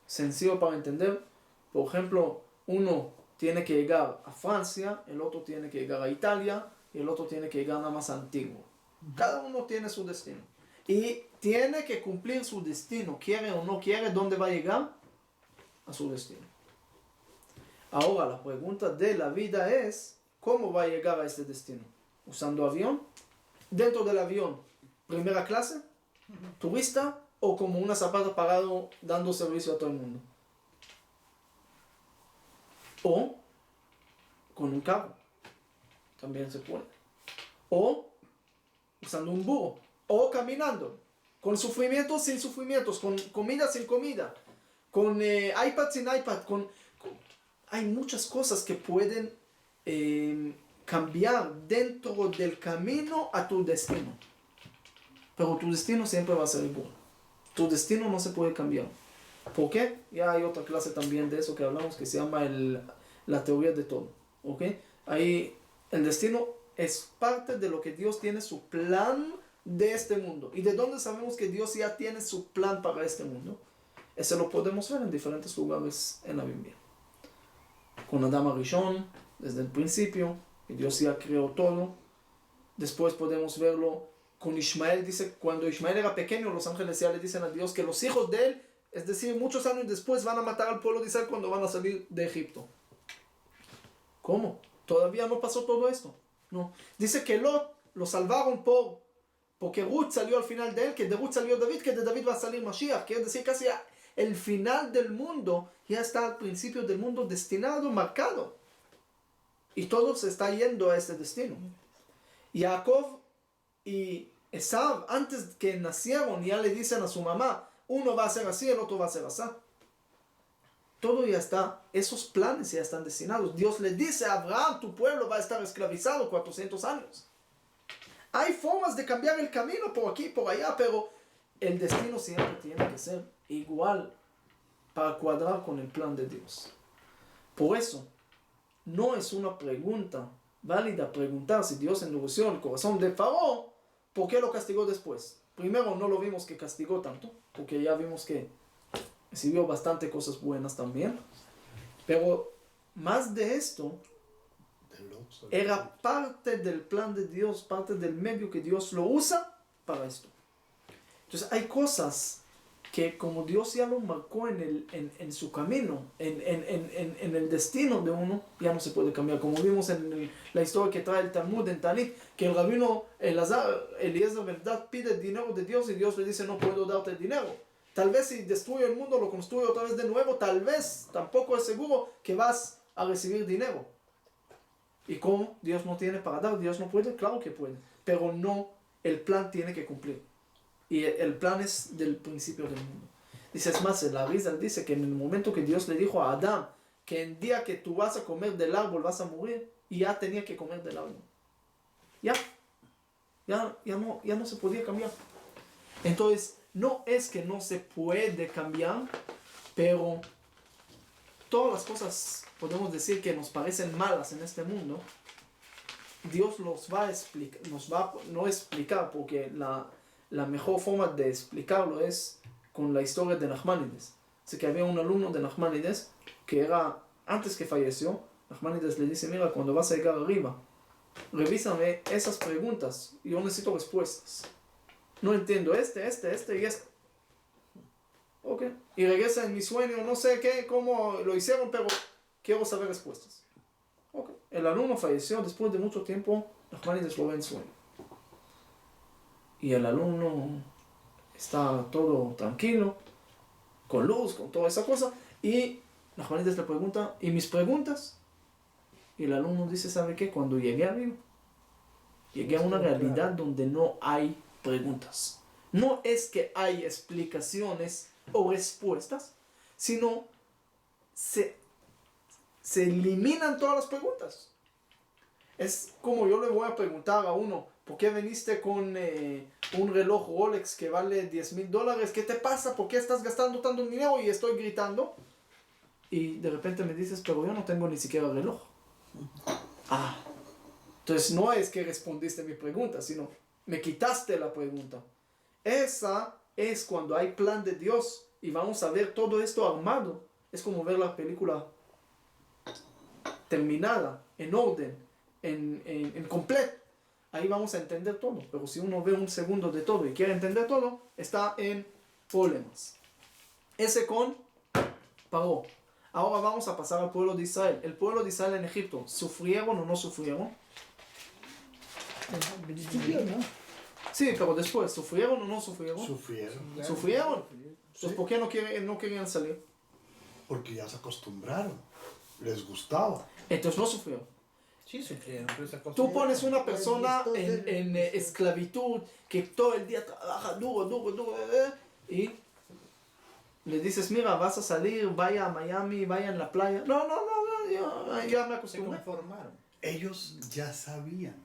sencillo para entender, por ejemplo, uno tiene que llegar a Francia, el otro tiene que llegar a Italia y el otro tiene que llegar nada más a Antigua. Cada uno tiene su destino. Y tiene que cumplir su destino, quiere o no quiere, ¿dónde va a llegar? A su destino. Ahora la pregunta de la vida es, ¿cómo va a llegar a este destino? ¿Usando avión? ¿Dentro del avión, primera clase? ¿Turista? ¿O como una zapata parado dando servicio a todo el mundo? O con un carro, también se puede. O usando un burro, o caminando, con sufrimientos sin sufrimientos, con comida sin comida, con iPad sin iPad, hay muchas cosas que pueden cambiar dentro del camino a tu destino. Pero tu destino siempre va a ser igual. Tu destino no se puede cambiar. ¿Por qué? Ya hay otra clase también de eso que hablamos que se llama la teoría de todo. ¿Ok? Ahí el destino es parte de lo que Dios tiene su plan de este mundo. ¿Y de dónde sabemos que Dios ya tiene su plan para este mundo? Eso lo podemos ver en diferentes lugares en la Biblia. Con Adam Arishon, desde el principio, que Dios ya creó todo. Después podemos verlo con Ismael. Dice, cuando Ismael era pequeño, los ángeles ya le dicen a Dios que los hijos de él, es decir, muchos años después, van a matar al pueblo de Israel cuando van a salir de Egipto. ¿Cómo? Todavía no pasó todo esto. No. Dice que Lot lo salvaron porque Ruth salió al final de él, que de Ruth salió David, que de David va a salir Mashiach. Quiere decir casi el final del mundo ya está al principio del mundo destinado, marcado. Y todo se está yendo a este destino. Jacob y Esaú, antes que nacieron, ya le dicen a su mamá, uno va a ser así, el otro va a ser así. Todo ya está, esos planes ya están destinados. Dios le dice a Abraham, tu pueblo va a estar esclavizado 400 años. Hay formas de cambiar el camino por aquí, por allá, pero el destino siempre tiene que ser igual para cuadrar con el plan de Dios. Por eso, no es una pregunta válida preguntar si Dios endureció el corazón de Faraón, ¿por qué lo castigó después? Primero, no lo vimos que castigó tanto, porque ya vimos que recibió bastante cosas buenas también. Pero más de esto, era parte del plan de Dios, parte del medio que Dios lo usa para esto. Entonces hay cosas que como Dios ya lo marcó en su camino, en el destino de uno, ya no se puede cambiar. Como vimos en la historia que trae el Talmud en Tanit, que el rabino Eliezer verdad pide dinero de Dios y Dios le dice no puedo darte el dinero. Tal vez si destruye el mundo, lo construye otra vez de nuevo, tal vez tampoco es seguro que vas a recibir dinero. ¿Y cómo? Dios no tiene para dar, Dios no puede, claro que puede, pero no, el plan tiene que cumplir. Y el plan es del principio del mundo. Dice, es más, el Arizal dice que en el momento que Dios le dijo a Adán que el día que tú vas a comer del árbol vas a morir, y ya tenía que comer del árbol. Ya no se podía cambiar. Entonces, no es que no se puede cambiar, pero todas las cosas, podemos decir que nos parecen malas en este mundo, Dios los va a explicar, no explicar, porque la mejor forma de explicarlo es con la historia de Nachmanides. Así que había un alumno de Nachmanides que era, antes que falleció, Nachmanides le dice, mira, cuando vas a llegar arriba, revísame esas preguntas, yo necesito respuestas. No entiendo este y este. Ok. Y regresa en mi sueño, no sé qué, cómo lo hicieron, pero quiero saber respuestas. Ok. El alumno falleció después de mucho tiempo, Nachmanides lo ve en sueño. Y el alumno está todo tranquilo, con luz, con toda esa cosa. Y Nachmanides le pregunta, ¿y mis preguntas? Y el alumno dice, ¿sabe qué? Cuando llegué arriba, llegué a una realidad donde no hay preguntas. No es que hay explicaciones o respuestas, sino se eliminan todas las preguntas. Es como yo le voy a preguntar a uno, ¿por qué viniste con un reloj Rolex que vale $10,000? ¿Qué te pasa? ¿Por qué estás gastando tanto dinero? Y estoy gritando. Y de repente me dices, pero yo no tengo ni siquiera reloj. Entonces no es que respondiste mi pregunta, sino me quitaste la pregunta. Esa es cuando hay plan de Dios y vamos a ver todo esto armado. Es como ver la película terminada, en orden, en completo. Ahí vamos a entender todo. Pero si uno ve un segundo de todo y quiere entender todo, está en problemas. Ese con Paró. Ahora vamos a pasar al pueblo de Israel. El pueblo de Israel en Egipto, ¿sufrieron o no sufrieron? Sí, pero después, ¿sufrieron o no sufrieron? ¿Sufrieron? Entonces, ¿por qué no querían salir? Porque ya se acostumbraron, les gustaba. Entonces no sufrieron. Sí, sufrieron. Tú pones una persona en esclavitud que todo el día trabaja duro, y le dices, mira, vas a salir, vaya a Miami, vaya en la playa. No, ya me acostumbré. Se conformaron. Ellos ya sabían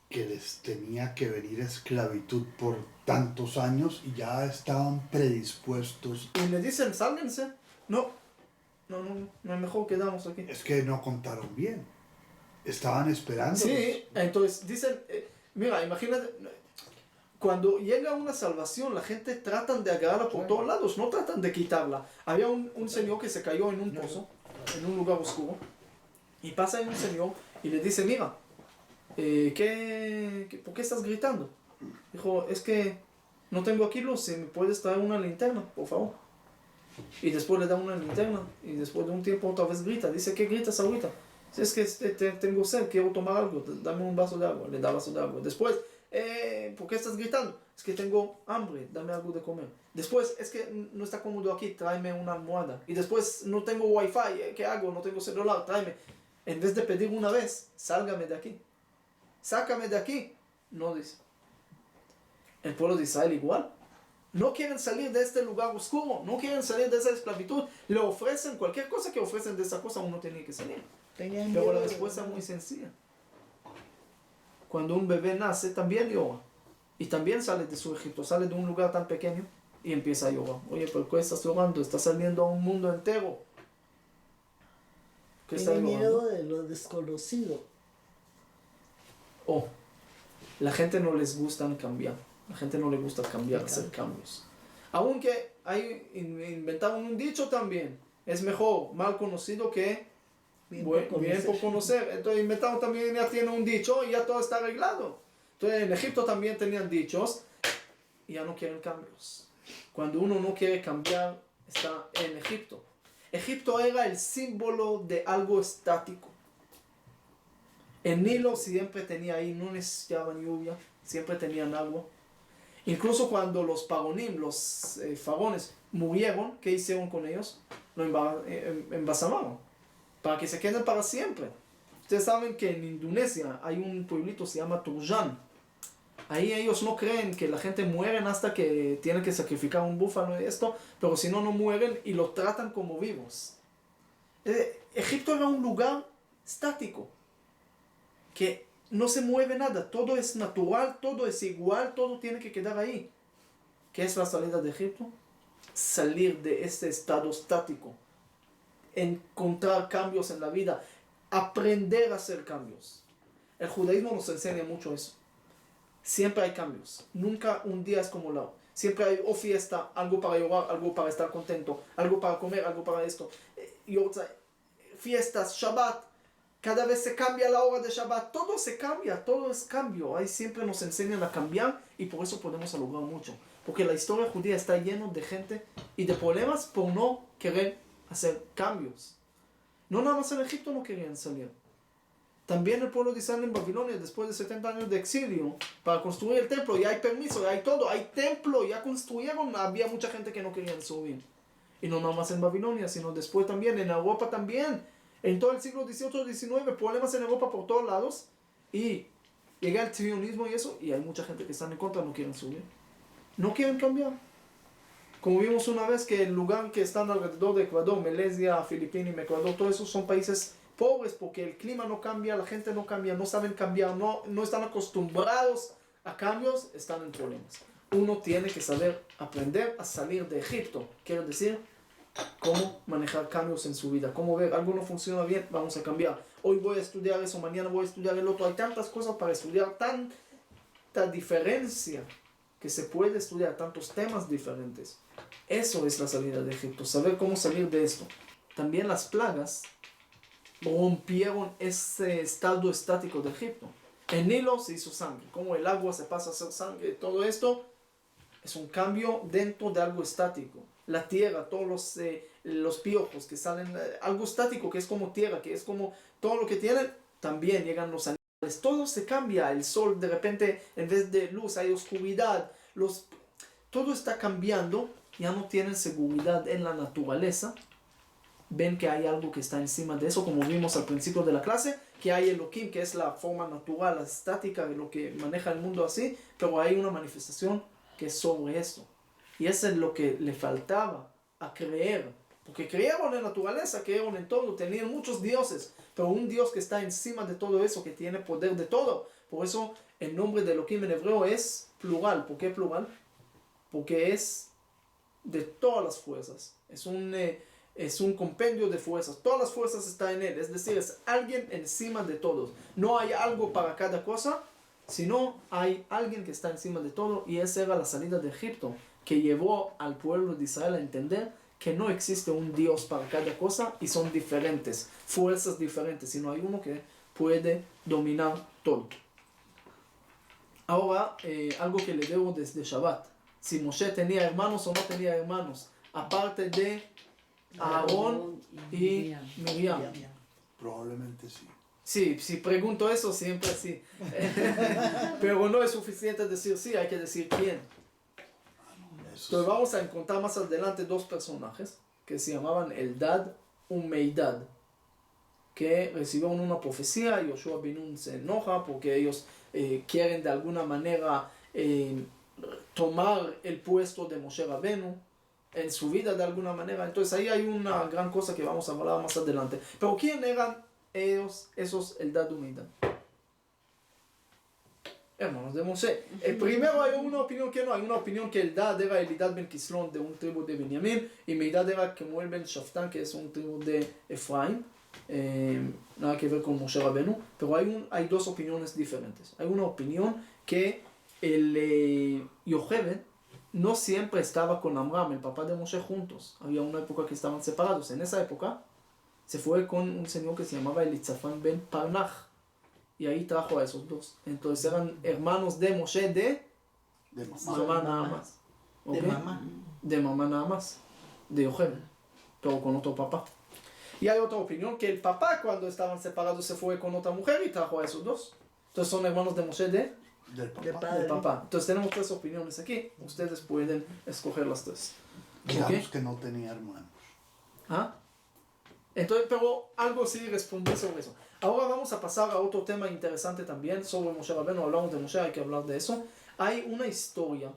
que les tenía que venir esclavitud por tantos años y ya estaban predispuestos. Y le dicen, sálganse. No, mejor quedamos aquí. Es que no contaron bien. Estaban esperando. Sí, entonces dicen, mira, imagínate, cuando llega una salvación, la gente tratan de agarrarla por todos lados, no tratan de quitarla. Había un señor que se cayó en un pozo, en un lugar oscuro, y pasa ahí un señor y le dice, mira, ¿por qué estás gritando? Dijo, es que no tengo aquí luz, si me puedes traer una linterna, por favor. Y después le da una linterna, y después de un tiempo otra vez grita, dice, ¿qué gritas ahorita? Si es que tengo sed, quiero tomar algo, dame un vaso de agua, le da vaso de agua. Después, ¿por qué estás gritando? Es que tengo hambre, dame algo de comer. Después, es que no está cómodo aquí, tráeme una almohada. Y después, no tengo wifi, ¿qué hago? No tengo celular, tráeme. En vez de pedir una vez, sálgame de aquí. Sácame de aquí. No dice. El pueblo de Israel igual. No quieren salir de este lugar oscuro, no quieren salir de esa esclavitud. Le ofrecen cualquier cosa que ofrecen de esa cosa, uno tiene que salir. Pero la respuesta es muy sencilla. Cuando un bebé nace, también llora. Y también sale de su Egipto, sale de un lugar tan pequeño y empieza a llorar. Oye, ¿por qué estás llorando? Estás saliendo a un mundo entero. ¿Qué está Tiene llorando? miedo de lo desconocido. La gente no les gusta cambiar. La gente no le gusta cambiar, hacer cambios. Aunque inventaron un dicho también. Es mejor mal conocido que bien por conocer. Entonces inventaron también, ya tiene un dicho y ya todo está arreglado. Entonces en Egipto también tenían dichos y ya no quieren cambios. Cuando uno no quiere cambiar, está en Egipto. Egipto era el símbolo de algo estático. El Nilo siempre tenía ahí, no necesitaban lluvia, siempre tenían agua. Incluso cuando los Paronim, los faraones, murieron, ¿qué hicieron con ellos? Lo embalsamaron, para que se queden para siempre. Ustedes saben que en Indonesia hay un pueblito, se llama Turjan. Ahí ellos no creen que la gente muere hasta que tienen que sacrificar un búfalo y esto, pero si no, no mueren y lo tratan como vivos. Egipto era un lugar estático, que no se mueve nada, todo es natural, todo es igual, todo tiene que quedar ahí. ¿Qué es la salida de Egipto? Salir de este estado estático, encontrar cambios en la vida, aprender a hacer cambios. El judaísmo nos enseña mucho eso. Siempre hay cambios, nunca un día es como la otra. Siempre hay fiesta, algo para llorar, algo para estar contento, algo para comer, algo para esto. Fiestas, Shabbat, cada vez se cambia la hora de Shabbat, todo se cambia, todo es cambio. Ahí siempre nos enseñan a cambiar y por eso podemos lograr mucho. Porque la historia judía está llena de gente y de problemas por no querer hacer cambios. No nada más en Egipto no querían salir. También el pueblo de Israel en Babilonia, después de 70 años de exilio, para construir el templo, ya hay permiso, ya hay todo, hay templo, ya construyeron, había mucha gente que no querían subir. Y no nada más en Babilonia, sino después también, en Europa también. En todo el siglo XVIII, XIX, problemas en Europa por todos lados. Y llega el sionismo y eso, y hay mucha gente que está en contra, no quieren subir. No quieren cambiar. Como vimos una vez que el lugar que están alrededor de Ecuador, Melesia, Filipinas y Ecuador, todos esos son países pobres porque el clima no cambia, la gente no cambia, no saben cambiar, no están acostumbrados a cambios, están en problemas. Uno tiene que saber aprender a salir de Egipto, quiere decir cómo manejar cambios en su vida, cómo ver algo no funciona bien, vamos a cambiar. Hoy voy a estudiar eso, mañana voy a estudiar el otro. Hay tantas cosas para estudiar, tanta diferencia que se puede estudiar, tantos temas diferentes. Eso es la salida de Egipto, saber cómo salir de esto. También las plagas rompieron ese estado estático de Egipto. El Nilo se hizo sangre, como el agua se pasa a ser sangre, todo esto es un cambio dentro de algo estático. La tierra, todos los piojos que salen, algo estático que es como tierra, que es como todo lo que tienen, también llegan los animales, todo se cambia, el sol de repente en vez de luz hay oscuridad, todo está cambiando, ya no tienen seguridad en la naturaleza. Ven que hay algo que está encima de eso, como vimos al principio de la clase, que hay Elohim, que es la forma natural, la estática de lo que maneja el mundo así, pero hay una manifestación que es sobre esto. Y eso es lo que le faltaba a creer, porque creyeron en la naturaleza, creyeron en todo, tenían muchos dioses, pero un Dios que está encima de todo eso, que tiene poder de todo. Por eso el nombre de Elohim en hebreo es plural. ¿Por qué plural? Porque es de todas las fuerzas, es un compendio de fuerzas, todas las fuerzas están en él, es decir, es alguien encima de todos. No hay algo para cada cosa, sino hay alguien que está encima de todo, y esa era la salida de Egipto, que llevó al pueblo de Israel a entender que no existe un Dios para cada cosa y son diferentes, fuerzas diferentes, sino hay uno que puede dominar todo. Ahora, algo que le debo desde Shabbat, si Moshe tenía hermanos o no tenía hermanos, aparte de Aarón y Miriam. Probablemente sí. Sí, si pregunto eso, siempre sí. Pero no es suficiente decir sí, hay que decir quién. Entonces vamos a encontrar más adelante dos personajes que se llamaban Eldad y Meidad, que recibieron una profecía y Yoshua ben Nun se enoja porque ellos quieren de alguna manera tomar el puesto de Moshe Rabenu en su vida de alguna manera. Entonces ahí hay una gran cosa que vamos a hablar más adelante. Pero ¿quién eran ellos, esos Eldad y Meidad? Hermanos de Moshe. Primero hay una opinión que no, hay una opinión que Eldad era Elidad ben Kislón de un tribu de Benjamín y Meidad era Kemuel ben Shaftán, que es un tribu de Efraín. Nada que ver con Moshe Rabenu, pero hay dos opiniones diferentes. Hay una opinión que el Yocheved no siempre estaba con Amram, el papá de Moshe, juntos. Había una época que estaban separados. En esa época se fue con un señor que se llamaba Elitzafán ben Parnach y ahí trajo a esos dos. Entonces eran hermanos de Moshe de mamá nada más. De ¿Okay? mamá. De mamá nada más, de Yocheved, pero con otro papá. Y hay otra opinión que el papá, cuando estaban separados, se fue con otra mujer y trajo a esos dos. Entonces son hermanos de Moshe Del De papá. padre. de papá. Entonces tenemos tres opiniones aquí. Ustedes pueden escoger las tres. Digamos ¿Ok? que no tenía hermanos. ¿Ah? Entonces, pero algo sí respondí sobre eso. Ahora vamos a pasar a otro tema interesante también sobre Moshe Rabenu. Hablamos de Moshe, hay que hablar de eso. Hay una historia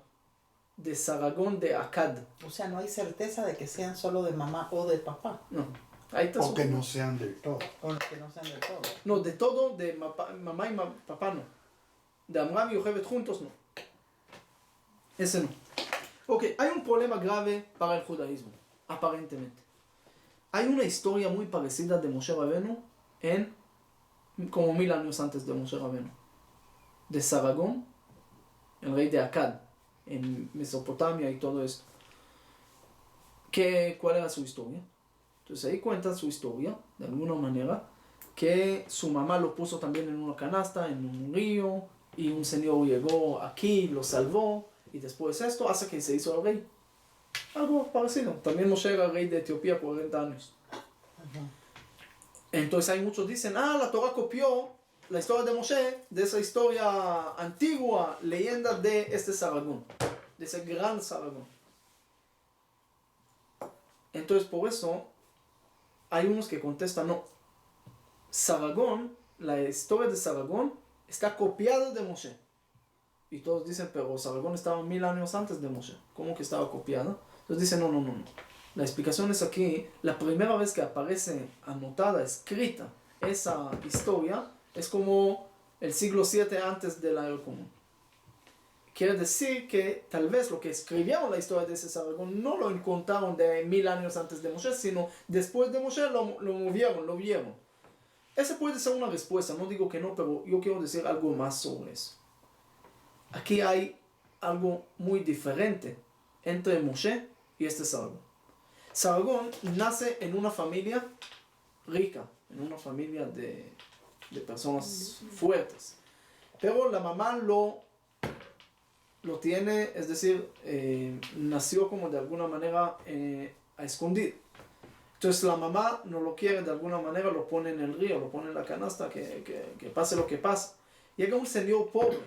de Saragón de Akkad. O sea, no hay certeza de que sean solo de mamá o de papá. No. Hay tres O que no opiniones. sean del todo. O que no sean de todo. No, de todo, de mamá y papá no. De Amram y Yocheved juntos no. Ese no. Ok, hay un problema grave para el judaísmo, aparentemente. Hay una historia muy parecida de Moshe Rabenu como 1000 años antes de Moshe Rabenu. De Saragón, el rey de Akkad, en Mesopotamia y todo esto. ¿Cuál era su historia? Entonces ahí cuenta su historia, de alguna manera, que su mamá lo puso también en una canasta, en un río, y un señor llegó aquí, lo salvó, y después esto, hasta que se hizo el rey. Algo parecido. También Moshe era rey de Etiopía 40 años. Entonces hay muchos dicen, la Torah copió la historia de Moshe, de esa historia antigua, leyenda de este Saragón, de ese gran Saragón. Entonces por eso hay unos que contestan, no. Saragón, la historia de Saragón está copiada de Moshe. Y todos dicen, pero Saragón estaba 1000 años antes de Moshe. ¿Cómo que estaba copiada? Entonces dicen, no. La explicación es aquí, la primera vez que aparece anotada, escrita, esa historia, es como el siglo VII antes de la era común. Quiere decir que tal vez lo que escribieron la historia de ese Saragón no lo encontraron de 1000 años antes de Moshe, sino después de Moshe lo movieron, lo vieron. Esa puede ser una respuesta, no digo que no, pero yo quiero decir algo más sobre eso. Aquí hay algo muy diferente entre Moshe y este Saragón. Saragón nace en una familia rica, en una familia de personas fuertes. Pero la mamá lo tiene, es decir, nació como de alguna manera a escondido. Entonces la mamá no lo quiere de alguna manera, lo pone en el río, lo pone en la canasta, que pase lo que pase. Llega un señor pobre,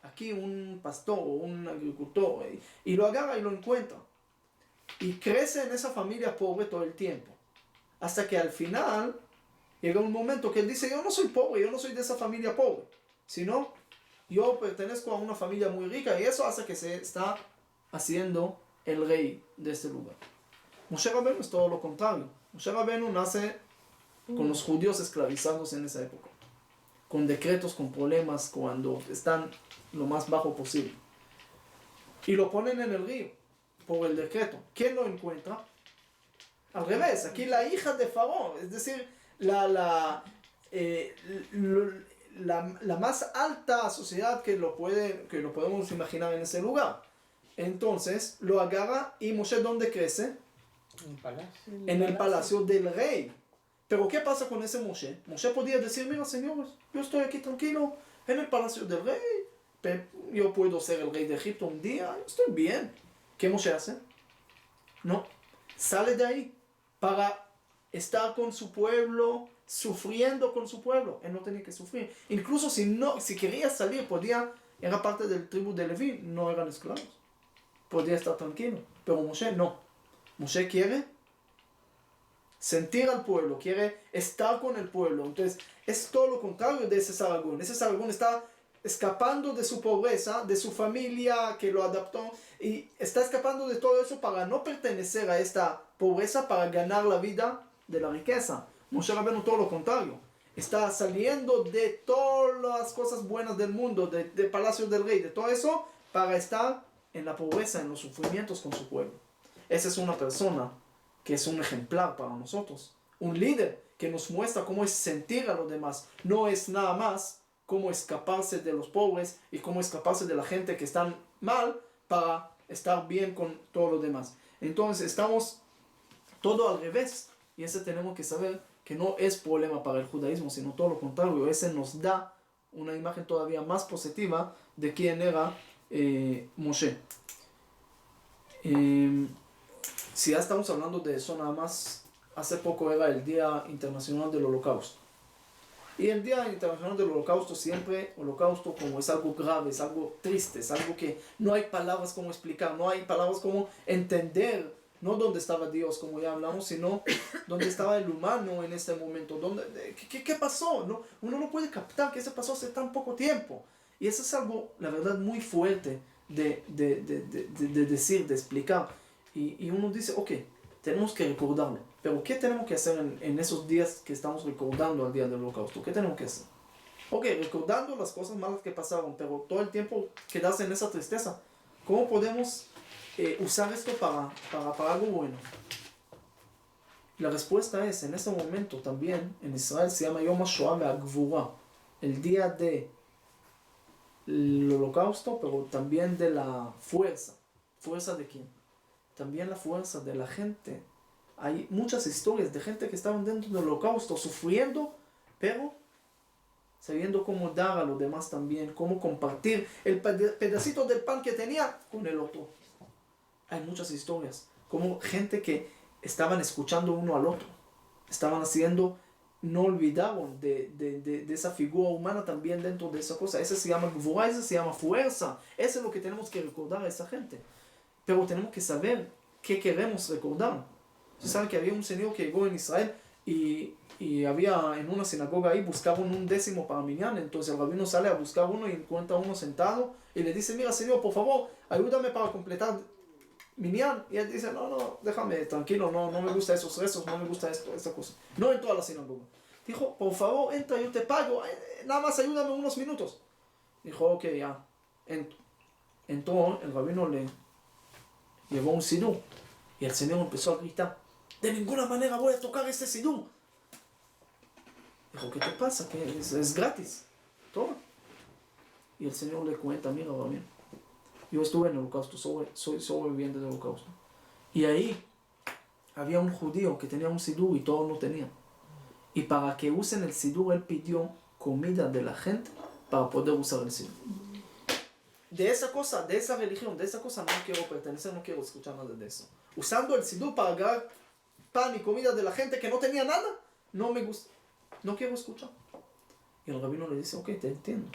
aquí un pastor o un agricultor, y lo agarra y lo encuentra. Y crece en esa familia pobre todo el tiempo. Hasta que al final llega un momento que él dice, yo no soy pobre, yo no soy de esa familia pobre, sino yo pertenezco a una familia muy rica, y eso hace que se está haciendo el rey de este lugar. Moshe Rabenu es todo lo contrario. Moshe Rabenu nace con los judíos esclavizados en esa época, con decretos, con problemas, cuando están lo más bajo posible. Y lo ponen en el río, por el decreto. ¿Quién lo encuentra? Al revés, aquí la hija de Faraón, es decir, la más alta sociedad que lo podemos imaginar en ese lugar. Entonces lo agarra, y Moshe, ¿dónde crece? En el palacio del rey. Pero ¿qué pasa con ese Moshe? Moshe podía decir, mira señores, yo estoy aquí tranquilo en el palacio del rey, yo puedo ser el rey de Egipto un día, estoy bien. ¿Qué Moshe hace? No, sale de ahí para estar con su pueblo sufriendo con su pueblo. Él no tenía que sufrir. Incluso si quería salir, era parte del tribu de Leví, no eran esclavos. Podía estar tranquilo. Pero Moshe no. Moshe quiere sentir al pueblo, quiere estar con el pueblo. Entonces, es todo lo contrario de ese Saragón. Ese Saragón está escapando de su pobreza, de su familia que lo adaptó, y está escapando de todo eso para no pertenecer a esta pobreza, para ganar la vida de la riqueza. Moshe Rabbeinu todo lo contrario. Está saliendo de todas las cosas buenas del mundo, de palacio del rey, de todo eso, para estar en la pobreza, en los sufrimientos con su pueblo. Esa es una persona que es un ejemplar para nosotros. Un líder que nos muestra cómo es sentir a los demás. No es nada más cómo escaparse de los pobres y cómo escaparse de la gente que están mal para estar bien con todos los demás. Entonces estamos todo al revés. Y ese tenemos que saber que no es problema para el judaísmo, sino todo lo contrario. Ese nos da una imagen todavía más positiva de quién era Moshe. Si ya estamos hablando de eso nada más, hace poco era el Día Internacional del Holocausto. Y el Día Internacional del Holocausto siempre, holocausto como es algo grave, es algo triste, es algo que no hay palabras como explicar, no hay palabras como entender, no dónde estaba Dios como ya hablamos, sino dónde estaba el humano en este momento, ¿qué pasó? No, uno no puede captar que eso pasó hace tan poco tiempo. Y eso es algo, la verdad, muy fuerte de decir, de explicar. Y uno dice, ok, tenemos que recordarlo. Pero ¿qué tenemos que hacer en esos días que estamos recordando al día del holocausto? ¿Qué tenemos que hacer? Ok, recordando las cosas malas que pasaron, pero todo el tiempo quedarse en esa tristeza. ¿Cómo podemos usar esto para algo bueno? La respuesta es, en ese momento también, en Israel se llama Yom HaShoah ve'Hagvura, el día del holocausto, pero también de la fuerza. ¿Fuerza de quién? También la fuerza de la gente. Hay muchas historias de gente que estaban dentro del holocausto sufriendo, pero sabiendo cómo dar a los demás también, cómo compartir el pedacito del pan que tenía con el otro. Hay muchas historias, como gente que estaban escuchando uno al otro, estaban haciendo, no olvidaron de esa figura humana también dentro de esa cosa. Ese se llama gvura, ese se llama fuerza. Eso es lo que tenemos que recordar a esa gente. Pero tenemos que saber qué queremos recordar. Se sabe que había un señor que llegó en Israel y había en una sinagoga ahí, buscaban un décimo para Minyan. Entonces el rabino sale a buscar uno y encuentra uno sentado y le dice, mira señor, por favor, ayúdame para completar Minyan. Y él dice, no, déjame tranquilo, no me gustan esos rezos, no me gusta esta cosa. No entró a la sinagoga. Dijo, por favor, entra, yo te pago, nada más ayúdame unos minutos. Dijo, ok, ya, entró, el rabino le llevó un sidú y el señor empezó a gritar, de ninguna manera voy a tocar este sidú. Dijo, ¿qué te pasa? Que es gratis, toma. Y el señor le cuenta, mira, bien, yo estuve en el holocausto, soy sobreviviente del holocausto, y ahí había un judío que tenía un sidú y todos no tenían, y para que usen el sidú él pidió comida de la gente para poder usar el sidú. De esa cosa, de esa religión, de esa cosa no quiero pertenecer, no quiero escuchar nada de eso. Usando el sidú para agarrar pan y comida de la gente que no tenía nada, no me gusta, no quiero escuchar. Y el rabino le dice, ok, te entiendo,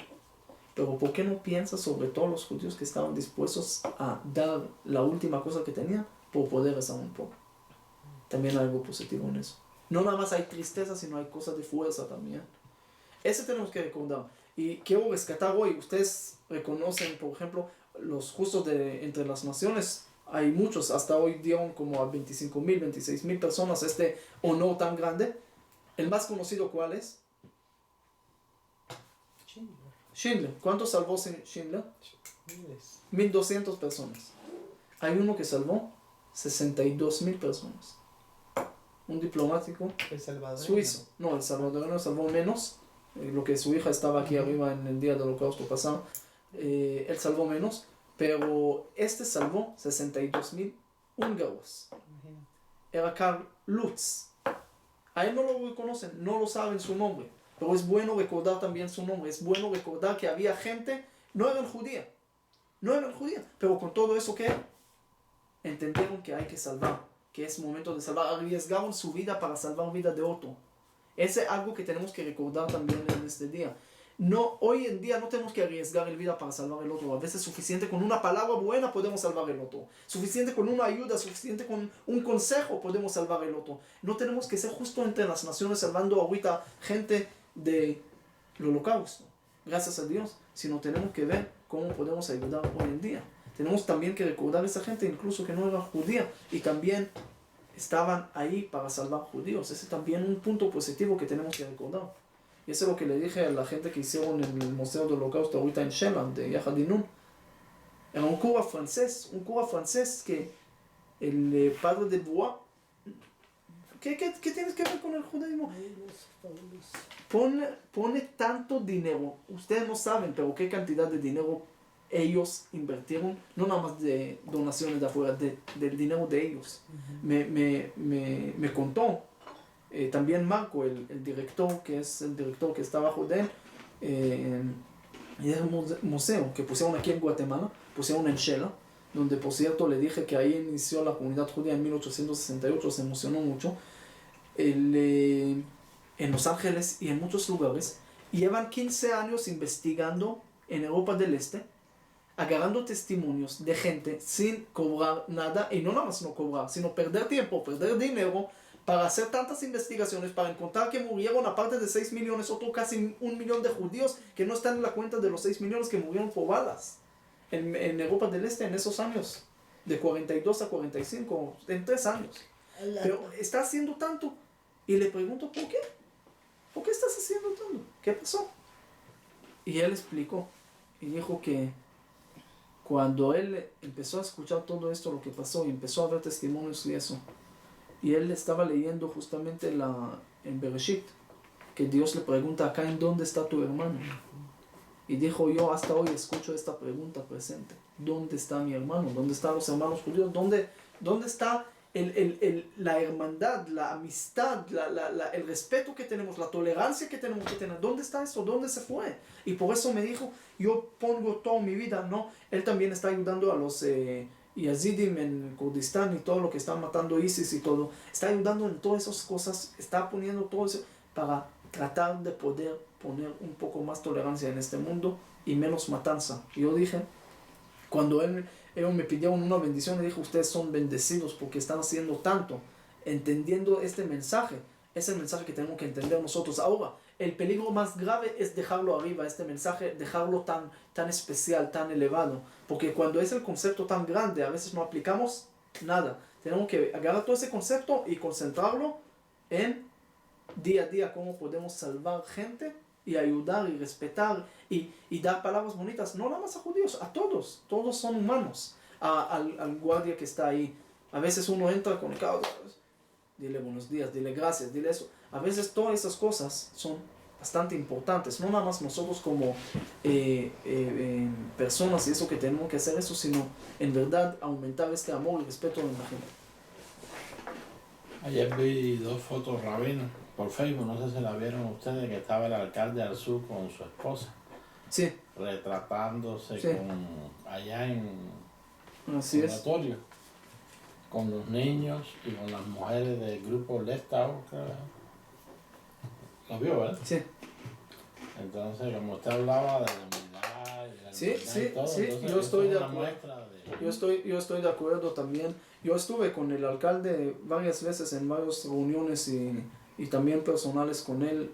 pero ¿por qué no piensas sobre todos los judíos que estaban dispuestos a dar la última cosa que tenían por poder rezar un poco? También hay algo positivo en eso. No nada más hay tristeza, sino hay cosas de fuerza también. Eso tenemos que recordar. Y quiero rescatar hoy, ustedes reconocen, por ejemplo, los justos entre las naciones, hay muchos, hasta hoy dieron como a 25,000, 26,000 personas este honor tan grande. El más conocido, ¿cuál es? Schindler. ¿Cuántos salvó Schindler? 1,200 personas. Hay uno que salvó 62,000 personas. Un diplomático suizo. No, el salvadoreño salvó menos. Lo que su hija estaba aquí arriba en el día del holocausto pasado. Él salvó menos. Pero este salvó 62,000 húngaros. Era Karl Lutz. A él no lo reconocen, no lo saben su nombre. Pero es bueno recordar también su nombre. Es bueno recordar que había gente, no eran judía. Pero con todo eso que entendieron que hay que salvar. Que es momento de salvar. Arriesgaron su vida para salvar vida de otro. Es algo que tenemos que recordar también en este día. No, hoy en día no tenemos que arriesgar el vida para salvar el otro. A veces es suficiente con una palabra buena podemos salvar el otro. Suficiente con una ayuda, suficiente con un consejo podemos salvar el otro. No tenemos que ser justo entre las naciones salvando ahorita gente del holocausto, gracias a Dios, sino tenemos que ver cómo podemos ayudar hoy en día. Tenemos también que recordar a esa gente incluso que no era judía y también estaban ahí para salvar judíos. Ese es también un punto positivo que tenemos que recordar. Y eso es lo que le dije a la gente que hicieron en el Museo del Holocausto ahorita en Shelam, de Yahad Dinun. Era un cura francés que el padre de Bois, ¿qué tienes que ver con el judaísmo? Pone tanto dinero, ustedes no saben, pero qué cantidad de dinero ellos invirtieron, no nada más de donaciones de afuera, del dinero de ellos. Me contó. También Marco, el director, que es el director que está abajo de él, y es un museo que pusieron aquí en Guatemala, pusieron en Shela, donde por cierto le dije que ahí inició la comunidad judía en 1868, se emocionó mucho. En Los Ángeles y en muchos lugares, llevan 15 años investigando en Europa del Este, agarrando testimonios de gente sin cobrar nada, y no nada más no cobrar, sino perder tiempo, perder dinero, para hacer tantas investigaciones, para encontrar que murieron aparte de 6 millones, otro casi 1 millón de judíos que no están en la cuenta de los 6 millones que murieron por balas en Europa del Este en esos años, de 42 a 45, en 3 años. Pero está haciendo tanto, y le pregunto, ¿por qué? ¿Por qué estás haciendo tanto? ¿Qué pasó? Y él explicó, y dijo que cuando él empezó a escuchar todo esto, lo que pasó, y empezó a ver testimonios y eso, y él estaba leyendo justamente en Bereshit, que Dios le pregunta acá, ¿en dónde está tu hermano? Y dijo, yo hasta hoy escucho esta pregunta presente. ¿Dónde está mi hermano? ¿Dónde están los hermanos judíos? ¿Dónde está la hermandad, la amistad, el respeto que tenemos, la tolerancia que tenemos que tener? ¿Dónde está eso? ¿Dónde se fue? Y por eso me dijo, yo pongo toda mi vida, ¿no? Él también está ayudando a los Yazidim en Kurdistán y todo lo que están matando ISIS y todo. Está ayudando en todas esas cosas, está poniendo todo eso para tratar de poder poner un poco más tolerancia en este mundo y menos matanza. Y yo dije, cuando ellos me pidieron una bendición, le dije, ustedes son bendecidos porque están haciendo tanto, entendiendo este mensaje. Es el mensaje que tenemos que entender nosotros. Ahora, el peligro más grave es dejarlo arriba, este mensaje, dejarlo tan especial, tan elevado. Porque cuando es el concepto tan grande, a veces no aplicamos nada. Tenemos que agarrar todo ese concepto y concentrarlo en día a día, cómo podemos salvar gente y ayudar y respetar y dar palabras bonitas, no nada más a judíos, a todos. Todos son humanos. Al guardia que está ahí. A veces uno entra con el caos. Dile buenos días, dile gracias, dile eso. A veces todas esas cosas son bastante importantes. No nada más nosotros como personas y eso que tenemos que hacer eso, sino en verdad aumentar este amor y respeto de la gente. Ayer vi 2 fotos rabinos por Facebook, no sé si la vieron ustedes, que estaba el alcalde al sur con su esposa. Sí. Retratándose Sí. allá en Así es. oratorio, con los niños y con las mujeres del grupo Lestau, creo. ¿Lo vio, verdad? Sí. Entonces, como usted hablaba de la humildad y de la Sí, hermandad sí, y todo, sí, entonces yo estoy de es una acuerdo. muestra Yo estoy de acuerdo también. Yo estuve con el alcalde varias veces en varias reuniones y también personales con él,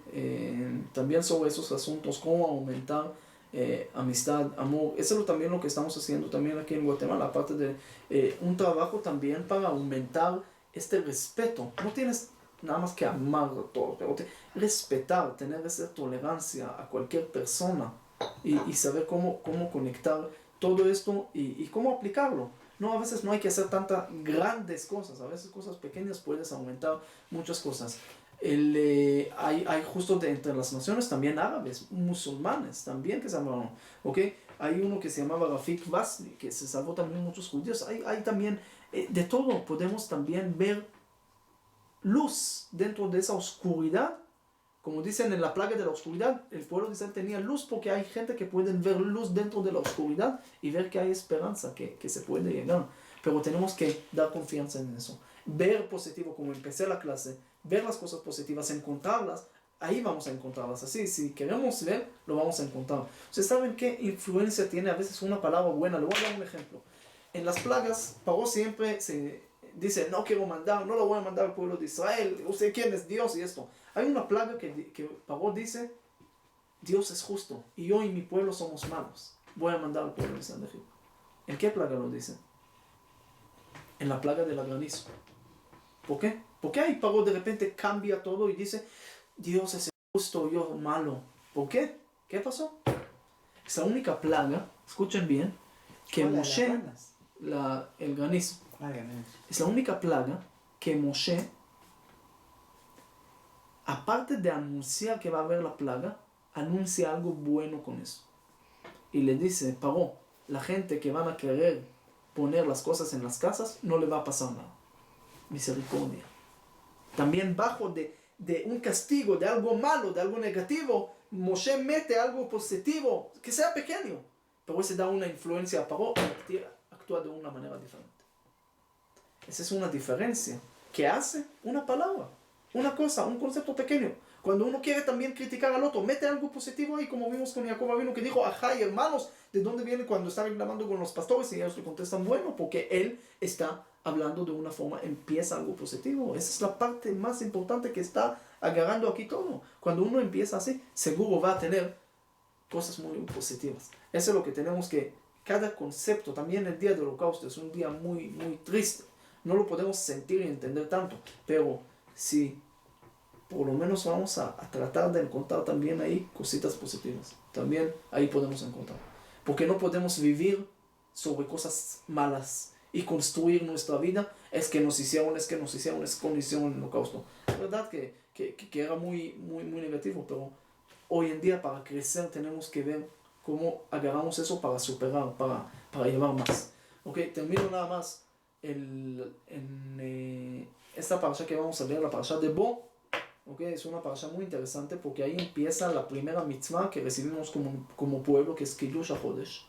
también sobre esos asuntos, cómo aumentar amistad, amor. Eso es también lo que estamos haciendo también aquí en Guatemala, aparte de un trabajo también para aumentar este respeto. No tienes nada más que amar a todos, pero respetar, tener esa tolerancia a cualquier persona y saber cómo conectar todo esto y cómo aplicarlo. No, a veces no hay que hacer tantas grandes cosas, a veces cosas pequeñas puedes aumentar muchas cosas. Hay justo entre las naciones también árabes, musulmanes también que se llamaron, ¿ok? Hay uno que se llamaba Rafik Basli, que se salvó también muchos judíos. Hay también, de todo, podemos también ver luz dentro de esa oscuridad. Como dicen en la plaga de la oscuridad, el pueblo de Israel tenía luz porque hay gente que puede ver luz dentro de la oscuridad y ver que hay esperanza, que se puede llegar. Pero tenemos que dar confianza en eso. Ver positivo, como empecé la clase, ver las cosas positivas, encontrarlas, ahí vamos a encontrarlas. Así, si queremos ver, lo vamos a encontrar. ¿Ustedes saben qué influencia tiene a veces una palabra buena? Le voy a dar un ejemplo. En las plagas, Paró siempre se dice, no quiero mandar, no lo voy a mandar al pueblo de Israel, usted quién es Dios y esto. Hay una plaga que Paró dice, Dios es justo y yo y mi pueblo somos malos. Voy a mandar al pueblo de Israel de Egipto. ¿En qué plaga lo dice? En la plaga del granizo. ¿Por qué? Porque ahí Paró de repente cambia todo y dice, Dios es justo, yo malo. ¿Por qué? ¿Qué pasó? Es la única plaga, escuchen bien, que Hola, Moshe, las ranas. el granizo, Granizo. es la única plaga que Moshe, aparte de anunciar que va a haber la plaga, anuncia algo bueno con eso. Y le dice, Paró, la gente que van a querer poner las cosas en las casas, no le va a pasar nada. Misericordia. También bajo de un castigo, de algo malo, de algo negativo, Moshe mete algo positivo, que sea pequeño, pero ese da una influencia a Paró y actúa de una manera diferente. Esa es una diferencia que hace una palabra, una cosa, un concepto pequeño. Cuando uno quiere también criticar al otro, mete algo positivo ahí, como vimos con Jacob Avinu que dijo, ajá, hermanos, ¿de dónde viene cuando está reclamando con los pastores? Y ellos le contestan, bueno, porque él está hablando de una forma, empieza algo positivo. Esa es la parte más importante que está agarrando aquí todo. Cuando uno empieza así, seguro va a tener cosas muy positivas. Eso es lo que tenemos que, cada concepto, también el día del Holocausto es un día muy, muy triste. No lo podemos sentir y entender tanto, pero si por lo menos vamos a tratar de encontrar también ahí cositas positivas. También ahí podemos encontrar. Porque no podemos vivir sobre cosas malas y construir nuestra vida. Es que nos hicieron, es que nos hicieron el Holocausto. Es verdad que era muy, muy, muy negativo, pero hoy en día para crecer tenemos que ver cómo agarramos eso para superar, para llevar más. Ok, termino nada más esta parasha que vamos a leer, la parasha de Bo. Okay, es una parasha muy interesante porque ahí empieza la primera mitzvah que recibimos como pueblo, que es Kiddush HaChodesh.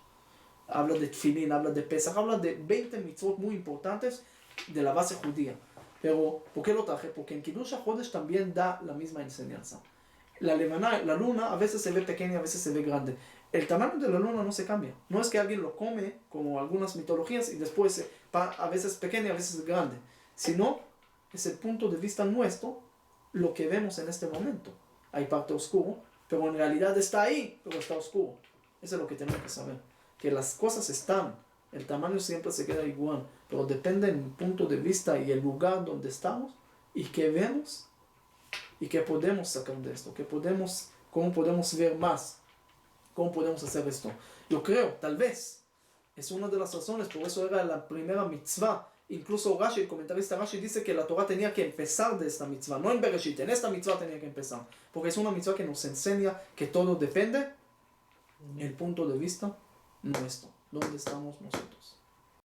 Habla de Tfilin, habla de Pesach, habla de 20 mitzvot muy importantes de la base judía. Pero, ¿por qué lo traje? Porque en Kiddush HaChodesh también da la misma enseñanza. La luna a veces se ve pequeña, a veces se ve grande. El tamaño de la luna no se cambia. No es que alguien lo come, como algunas mitologías, y después a veces pequeña, a veces grande. Sino, es el punto de vista nuestro, lo que vemos en este momento. Hay parte oscuro, pero en realidad está ahí, pero está oscuro. Eso es lo que tenemos que saber. Que las cosas están, el tamaño siempre se queda igual, pero depende del punto de vista y el lugar donde estamos y qué vemos y qué podemos sacar de esto, cómo podemos ver más, cómo podemos hacer esto. Yo creo, tal vez, es una de las razones, por eso era la primera mitzvah. Incluso Rashi, el comentarista Rashi, dice que la Torah tenía que empezar de esta mitzvah, no en Bereshit, en esta mitzvah tenía que empezar, porque es una mitzvah que nos enseña que todo depende del punto de vista nuestro, donde estamos nosotros.